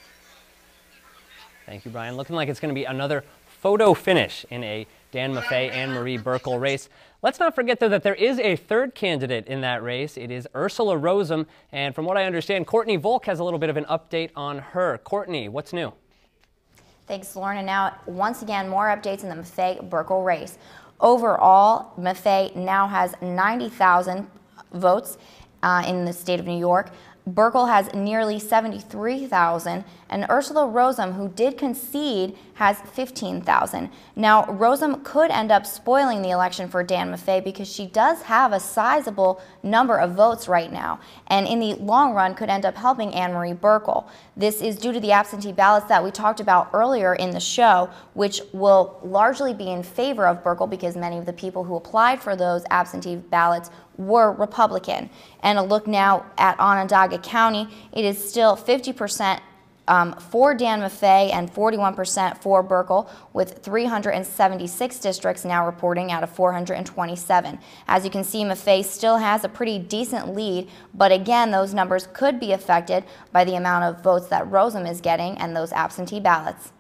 Thank you, Brian. Looking like it's going to be another photo finish in a Dan Maffei, Anne Marie Buerkle race. Let's not forget, though, that there is a third candidate in that race. It is Ursula Rosem, and from what I understand, Courtney Volk has a little bit of an update on her. Courtney, what's new? Thanks, Lauren. And now, once again, more updates in the Maffei-Buerkle race. Overall, Maffei now has 90,000 votes in the state of New York. Buerkle has nearly 73,000, and Ursula Rosem, who did concede, has 15,000. Now, Rosem could end up spoiling the election for Dan Maffei because she does have a sizable number of votes right now, and in the long run could end up helping Anne Marie Buerkle. This is due to the absentee ballots that we talked about earlier in the show, which will largely be in favor of Buerkle because many of the people who applied for those absentee ballots were Republican. And a look now at Onondaga County, it is still 50% for Dan Maffei and 41% for Buerkle, with 376 districts now reporting out of 427. As you can see, Maffei still has a pretty decent lead, but again, those numbers could be affected by the amount of votes that Rosem is getting and those absentee ballots.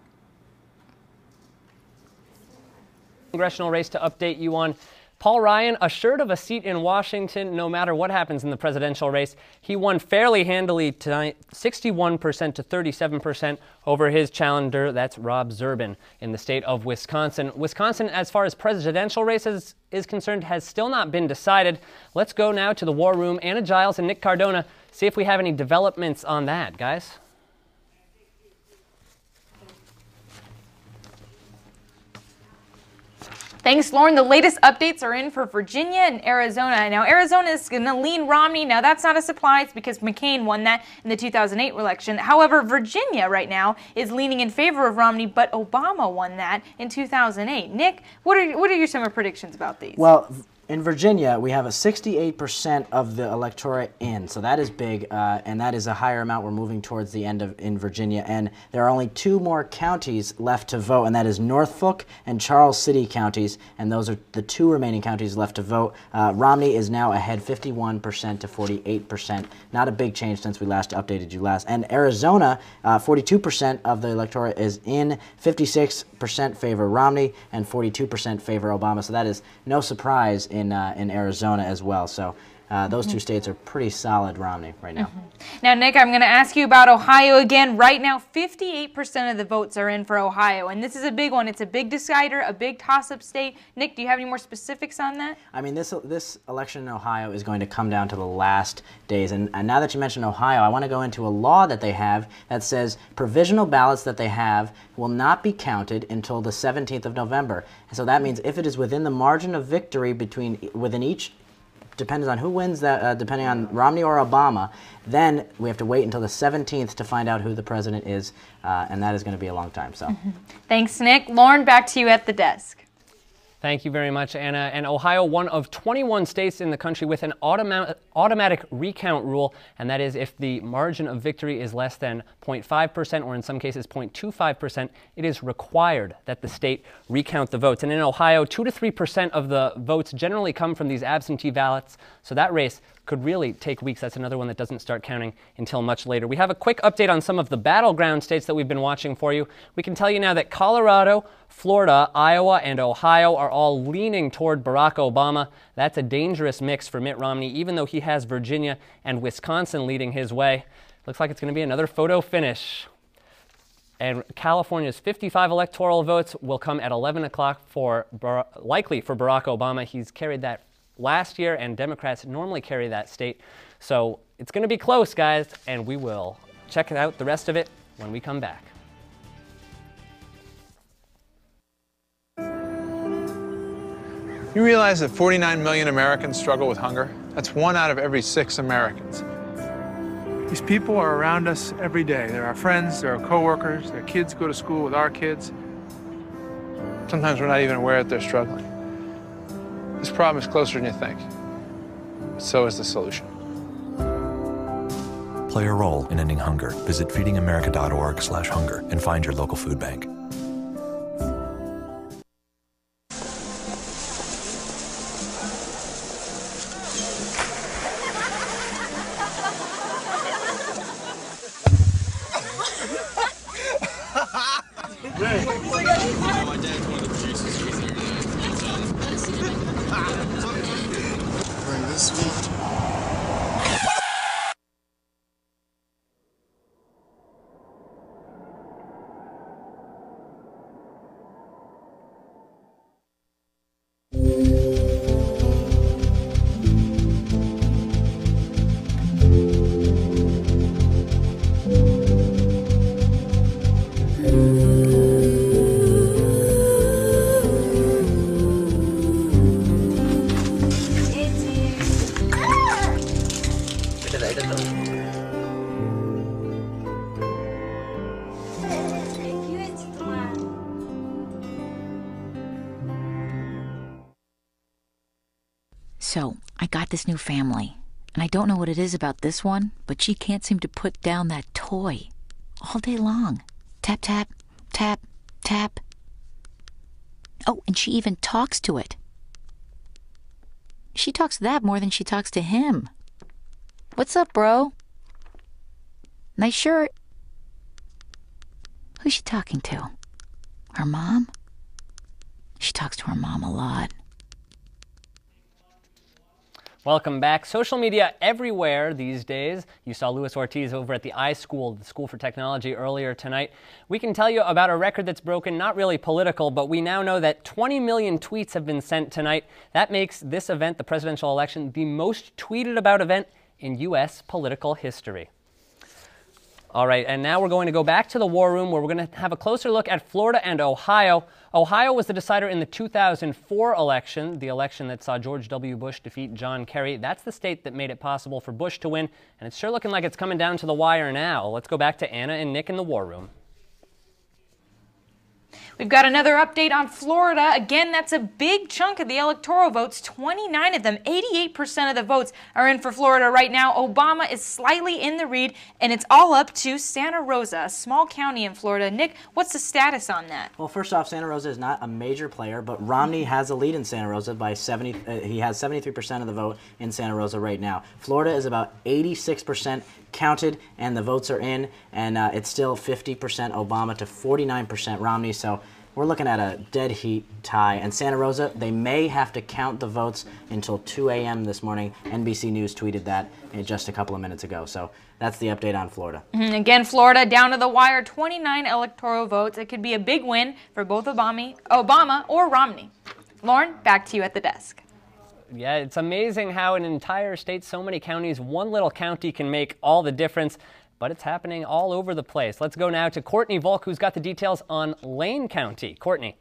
Congressional race to update you on. Paul Ryan, assured of a seat in Washington no matter what happens in the presidential race. He won fairly handily tonight, 61% to 37% over his challenger, that's Rob Zerbin, in the state of Wisconsin. Wisconsin, as far as presidential races is concerned, has still not been decided. Let's go now to the War Room. Anna Giles and Nick Cardona, see if we have any developments on that, guys. Thanks Thanks, Lauren. The latest updates are in for Virginia and Arizona. Now, Arizona is going to lean Romney. Now, that's not a surprise because McCain won that in the 2008 election. However, Virginia right now is leaning in favor of Romney, but Obama won that in 2008. Nick, what are your summer predictions about these? Well, in Virginia, we have a 68% of the electorate in, so that is big, and that is a higher amount we're moving towards the end of in Virginia. And there are only 2 more counties left to vote, and that is Norfolk and Charles City counties, and those are the 2 remaining counties left to vote. Romney is now ahead 51% to 48%. Not a big change since we last updated you last. And Arizona, 42% of the electorate is in, 56% favor Romney, and 42% favor Obama. So that is no surprise in Arizona as well. So those 2 states are pretty solid Romney right now. Now, Nick, I'm going to ask you about Ohio again. Right now, 58% of the votes are in for Ohio, and this is a big one. It's a big decider, a big toss-up state. Nick, do you have any more specifics on that? I mean, this election in Ohio is going to come down to the last days, and now that you mentioned Ohio, I want to go into a law that they have that says provisional ballots that they have will not be counted until the 17th of November. And so that means if it is within the margin of victory within each, depends on who wins that, depending on Romney or Obama, then we have to wait until the 17th to find out who the president is, and that is going to be a long time. So, Thanks, Nick. Lauren, back to you at the desk. Thank you very much, Anna. And Ohio, one of 21 states in the country with an automatic recount rule, and that is if the margin of victory is less than 0.5% or in some cases 0.25%, it is required that the state recount the votes. And in Ohio, 2 to 3% of the votes generally come from these absentee ballots, so that race could really take weeks. That's another one that doesn't start counting until much later. We have a quick update on some of the battleground states that we've been watching for you. We can tell you now that Colorado, Florida, Iowa, and Ohio are all leaning toward Barack Obama. That's a dangerous mix for Mitt Romney, even though he has Virginia and Wisconsin leading his way. Looks like it's going to be another photo finish. And California's 55 electoral votes will come at 11 o'clock likely for Barack Obama. He's carried that last year, and Democrats normally carry that state. So it's going to be close, guys, and we will check out the rest of it when we come back. You realize that 49 million Americans struggle with hunger? That's 1 out of every 6 Americans. These people are around us every day. They're our friends, they're our coworkers, their kids go to school with our kids. Sometimes we're not even aware that they're struggling. This problem is closer than you think. But so is the solution. Play a role in ending hunger. Visit feedingamerica.org/hunger and find your local food bank. So, I got this new family, and I don't know what it is about this one, but she can't seem to put down that toy all day long. Tap, tap, tap, tap. Oh, and she even talks to it. She talks to that more than she talks to him. What's up, bro? Nice shirt. Who's she talking to? Her mom? She talks to her mom a lot. Welcome back. Social media everywhere these days. You saw Luis Ortiz over at the iSchool, the School for Technology, earlier tonight. We can tell you about a record that's broken, not really political, but we now know that 20 million tweets have been sent tonight. That makes this event, the presidential election, the most tweeted about event in U.S. political history. All right, and now we're going to go back to the War Room where we're going to have a closer look at Florida and Ohio. Ohio was the decider in the 2004 election, the election that saw George W. Bush defeat John Kerry. That's the state that made it possible for Bush to win, and it's sure looking like it's coming down to the wire now. Let's go back to Anna and Nick in the War Room. We've got another update on Florida. Again, that's a big chunk of the electoral votes, 29 of them. 88% of the votes are in for Florida right now. Obama is slightly in the lead, and it's all up to Santa Rosa, a small county in Florida. Nick, what's the status on that? Well, first off, Santa Rosa is not a major player, but Romney has a lead in Santa Rosa by 70. He has 73% of the vote in Santa Rosa right now. Florida is about 86% counted, and the votes are in, and it's still 50% Obama to 49% Romney. So we're looking at a dead heat tie. And Santa Rosa, they may have to count the votes until 2 a.m. this morning. NBC News tweeted that just a couple of minutes ago. So that's the update on Florida. Again, Florida down to the wire, 29 electoral votes. It could be a big win for both Obama or Romney. Lauren, back to you at the desk. Yeah, it's amazing how an entire state, so many counties, one little county can make all the difference, but it's happening all over the place. Let's go now to Courtney Volk, who's got the details on Lane County. Courtney.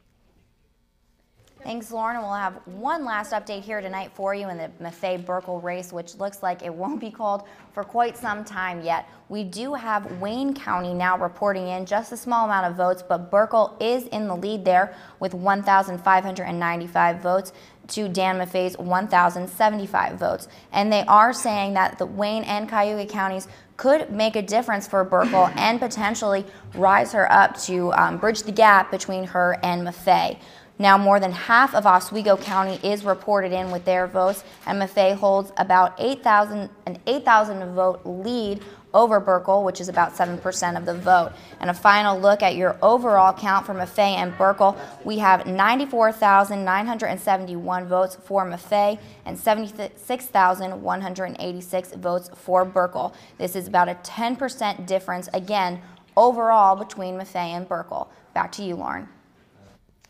Thanks, Lauren. And we'll have one last update here tonight for you in the Maffei-Burkle race, which looks like it won't be called for quite some time yet. We do have Wayne County now reporting in just a small amount of votes, but Burkle is in the lead there with 1,595 votes to Dan Maffei's 1,075 votes. And they are saying that the Wayne and Cayuga counties could make a difference for Burkle and potentially rise her up to bridge the gap between her and Maffei. Now, more than half of Oswego County is reported in with their votes, and Maffei holds about an 8,000 vote lead over Burkle, which is about 7% of the vote. And a final look at your overall count for Maffei and Burkle, we have 94,971 votes for Maffei and 76,186 votes for Burkle. This is about a 10% difference, again, overall between Maffei and Burkle. Back to you, Lauren.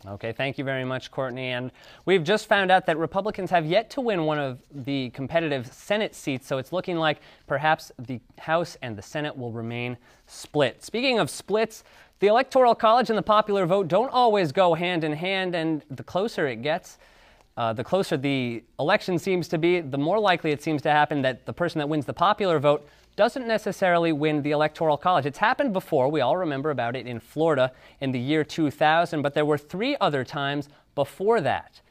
Okay, thank you very much, Courtney. And we've just found out that Republicans have yet to win one of the competitive Senate seats, so it's looking like perhaps the House and the Senate will remain split. Speaking of splits, the Electoral College and the popular vote don't always go hand in hand, and the closer it gets, the closer the election seems to be, the more likely it seems to happen that the person that wins the popular vote doesn't necessarily win the Electoral College. It's happened before. We all remember about it in Florida in the year 2000, but there were 3 other times before that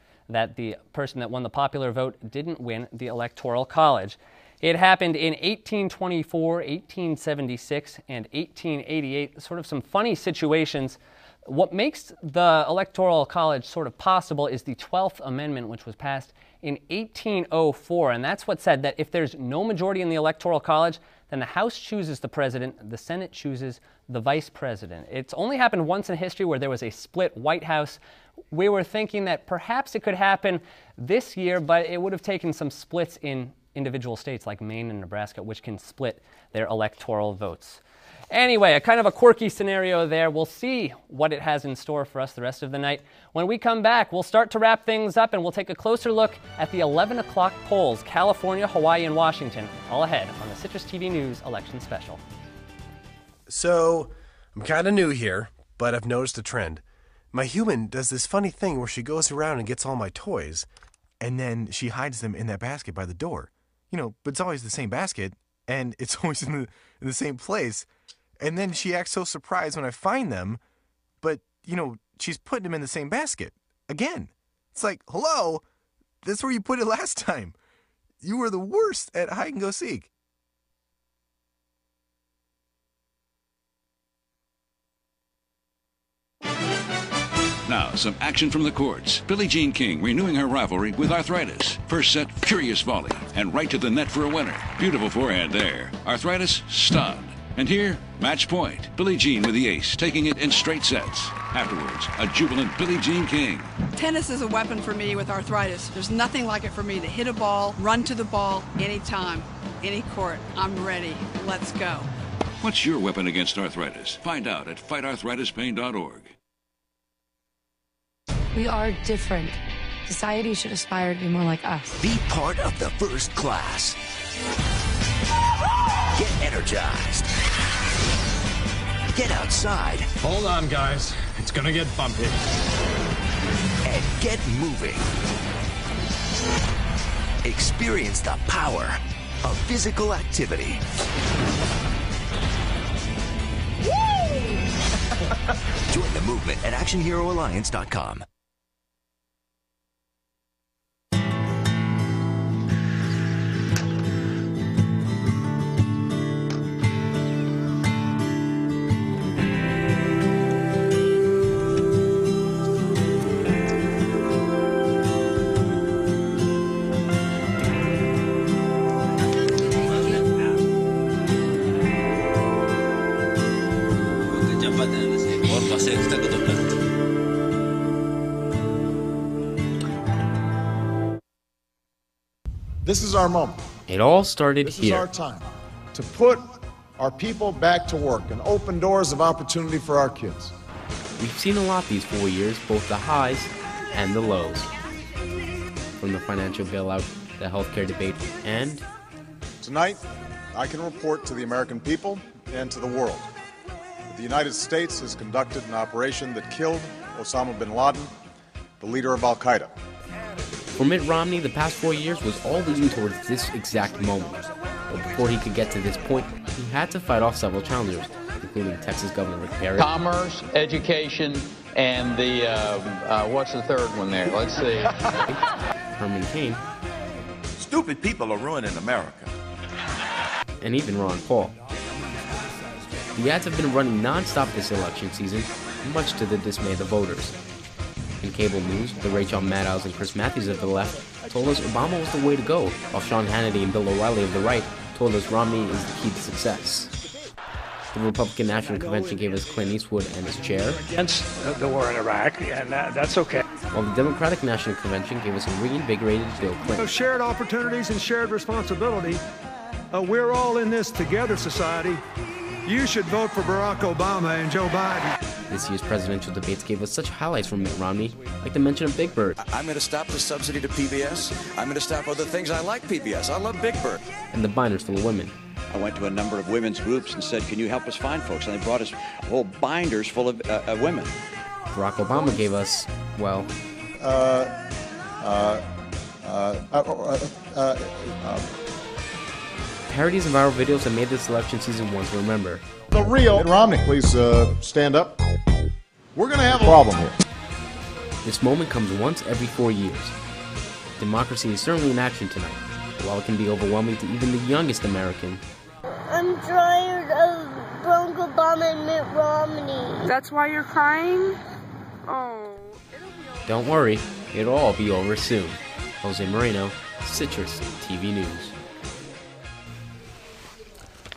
the person that won the popular vote didn't win the Electoral College. It happened in 1824, 1876, and 1888, sort of some funny situations. What makes the Electoral College sort of possible is the 12th Amendment, which was passed in 1804, and that's what said that if there's no majority in the Electoral College, then the House chooses the president, the Senate chooses the vice president. It's only happened once in history where there was a split White House. We were thinking that perhaps it could happen this year, but it would have taken some splits in individual states like Maine and Nebraska, which can split their electoral votes. Anyway, a kind of a quirky scenario there. We'll see what it has in store for us the rest of the night. When we come back, we'll start to wrap things up and we'll take a closer look at the 11 o'clock polls, California, Hawaii, and Washington, all ahead on the CitrusTV News Election Special. So, I'm kind of new here, but I've noticed a trend. My human does this funny thing where she goes around and gets all my toys, and then she hides them in that basket by the door. You know, but it's always the same basket, and it's always in the same place. And then she acts so surprised when I find them, but, you know, she's putting them in the same basket. Again. It's like, hello, that's where you put it last time. You were the worst at hide and go seek. Now, some action from the courts. Billie Jean King renewing her rivalry with Arthritis. First set, furious volley, and right to the net for a winner. Beautiful forehand there. Arthritis, stunned. And here, match point. Billie Jean with the ace, taking it in straight sets. Afterwards, a jubilant Billie Jean King. Tennis is a weapon for me with arthritis. There's nothing like it for me to hit a ball, run to the ball, anytime, any court. I'm ready. Let's go. What's your weapon against arthritis? Find out at fightarthritispain.org. We are different. Society should aspire to be more like us. Be part of the first class. Get energized. Get outside. Hold on, guys. It's gonna get bumpy. And get moving. Experience the power of physical activity. Join the movement at ActionHeroAlliance.com. This is our moment. It all started This here. is our time to put our people back to work and open doors of opportunity for our kids. We've seen a lot these 4 years, both the highs and the lows. From the financial bailout, the healthcare debate, and Tonight, I can report to the American people and to the world that the United States has conducted an operation that killed Osama bin Laden, the leader of Al-Qaeda. for Mitt Romney, the past 4 years was all leading towards this exact moment. But before he could get to this point, he had to fight off several challengers, including Texas Governor Rick Perry. Commerce, education, and the, what's the third one there? Let's see. Herman Cain. Stupid people are ruining America. And even Ron Paul. The ads have been running non-stop this election season, much to the dismay of the voters. In cable news, the Rachel Maddows and Chris Matthews of the left told us Obama was the way to go, while Sean Hannity and Bill O'Reilly of the right told us Romney is the key to success. The Republican National Convention gave us Clint Eastwood and his chair. Against the war in Iraq, and that's okay. While the Democratic National Convention gave us a reinvigorated Bill Clinton. Shared opportunities and shared responsibility. We're all in this together, society. You should vote for Barack Obama and Joe Biden. This year's presidential debates gave us such highlights from Mitt Romney, like the mention of Big Bird. I'm going to stop the subsidy to PBS. I'm going to stop other things. I like PBS. I love Big Bird. And the binders full of women. I went to a number of women's groups and said, can you help us find folks? And they brought us whole binders full of women. Barack Obama gave us, well... Parodies of viral videos that made this election season one to remember. The real Mitt Romney, please stand up. We're going to have a problem here. This moment comes once every 4 years. Democracy is certainly in action tonight, while it can be overwhelming to even the youngest American. I'm tired of Barack Obama and Mitt Romney. That's why you're crying? Oh. Don't worry, it'll all be over soon. Jose Moreno, Citrus TV News.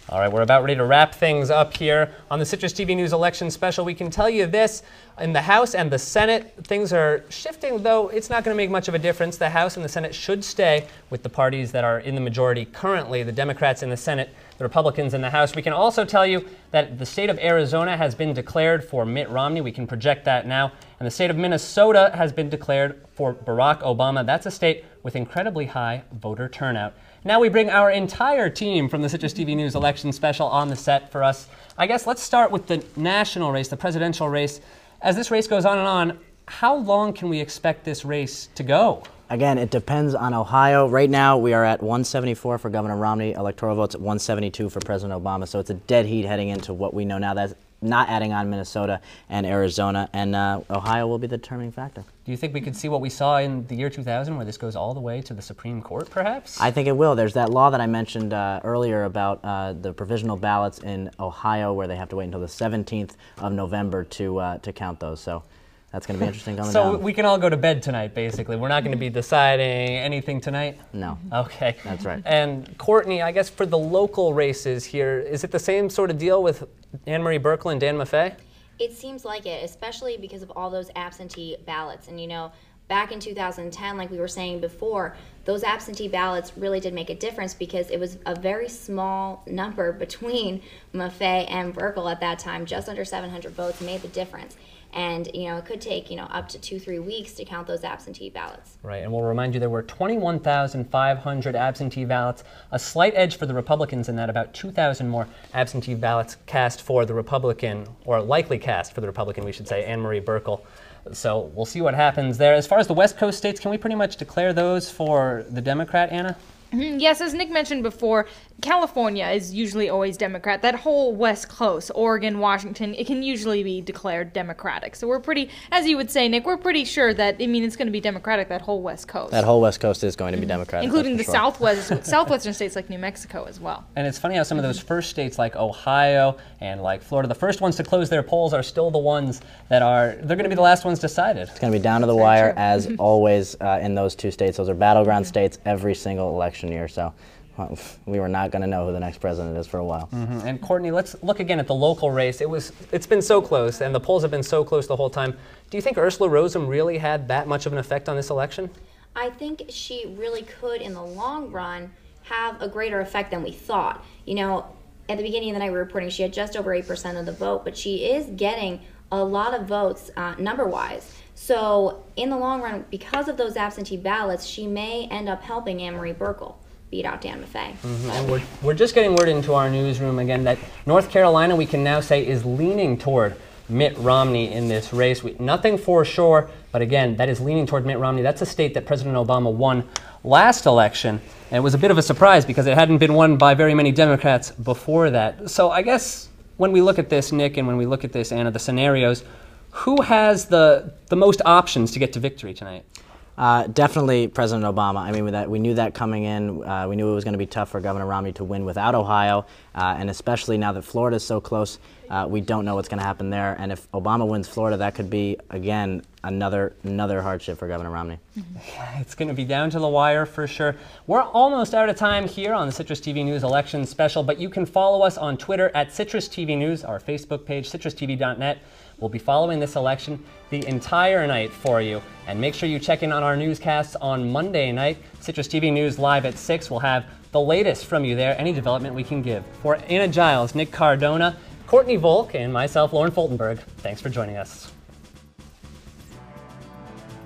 All right, we're about ready to wrap things up here on the Citrus TV News election special. We can tell you this, in the House and the Senate, things are shifting, though it's not going to make much of a difference. The House and the Senate should stay with the parties that are in the majority currently, the Democrats in the Senate, the Republicans in the House. We can also tell you that the state of Arizona has been declared for Mitt Romney. We can project that now. And the state of Minnesota has been declared for Barack Obama. That's a state with incredibly high voter turnout. Now we bring our entire team from the Citrus TV News election special on the set for us. I guess let's start with the national race, the presidential race. As this race goes on, how long can we expect this race to go? Again, it depends on Ohio. Right now, we are at 174 for Governor Romney, electoral votes at 172 for President Obama. So it's a dead heat heading into what we know now. That's not adding on Minnesota and Arizona, and Ohio will be the determining factor. Do you think we could see what we saw in the year 2000, where this goes all the way to the Supreme Court, perhaps? I think it will. There's that law that I mentioned earlier about the provisional ballots in Ohio, where they have to wait until the 17th of November to count those. So that's going to be interesting coming down. So we can all go to bed tonight, basically. We're not going to be deciding anything tonight? No. Okay. That's right. And Courtney, I guess for the local races here, is it the same sort of deal with Anne-Marie Buerkle and Dan Maffei? It seems like it, especially because of all those absentee ballots. And you know, back in 2010, like we were saying before, those absentee ballots really did make a difference because it was a very small number between Maffei and Buerkle at that time. Just under 700 votes made the difference. and it could take up to 2-3 weeks to count those absentee ballots. Right, and we'll remind you there were 21,500 absentee ballots, a slight edge for the Republicans in that about 2,000 more absentee ballots cast for the Republican, or likely cast for the Republican, we should say, Anne Marie Buerkle. So we'll see what happens there. As far as the West Coast states, can we pretty much declare those for the Democrat, Anna? Yes, as Nick mentioned before, California is usually always Democrat. That whole West Coast, Oregon, Washington, it can usually be declared Democratic. So we're pretty, as you would say, Nick, we're pretty sure that, it's going to be Democratic, that whole West Coast. That whole West Coast is going to be Democratic. Including the southwestern states like New Mexico as well. And it's funny how some of those first states like Ohio and like Florida, the first ones to close their polls are still the ones that they're going to be the last ones decided. It's going to be down to the wire as always in those two states. Those are battleground states every single election year. So we were not going to know who the next president is for a while. And Courtney, let's look again at the local race. It's been so close, and the polls have been so close the whole time. Do you think Ursula Rosem really had that much of an effect on this election? I think she really could, in the long run, have a greater effect than we thought. At the beginning of the night, we were reporting she had just over 8% of the vote, but she is getting a lot of votes number-wise. So in the long run, because of those absentee ballots, she may end up helping Anne Marie Buerkle beat out Dan Maffei. And we're just getting word into our newsroom again that North Carolina, we can now say, is leaning toward Mitt Romney in this race. Nothing for sure, but again, that is leaning toward Mitt Romney. That's a state that President Obama won last election, and it was a bit of a surprise because it hadn't been won by very many Democrats before that. So I guess when we look at this, Nick, and when we look at this, Anna, the scenarios, who has the most options to get to victory tonight? Definitely President Obama. We knew that coming in. We knew it was going to be tough for Governor Romney to win without Ohio, and especially now that Florida is so close, we don't know what's going to happen there. And if Obama wins Florida, that could be, again, another hardship for Governor Romney. It's going to be down to the wire for sure. We're almost out of time here on the Citrus TV News Election Special, but you can follow us on Twitter at Citrus TV News, our Facebook page, citrustv.net. We'll be following this election the entire night for you. And make sure you check in on our newscasts on Monday night. Citrus TV News live at 6. We'll have the latest from you there, any development we can give. For Anna Giles, Nick Cardona, Courtney Volk, and myself, Lauren Fultonberg, thanks for joining us.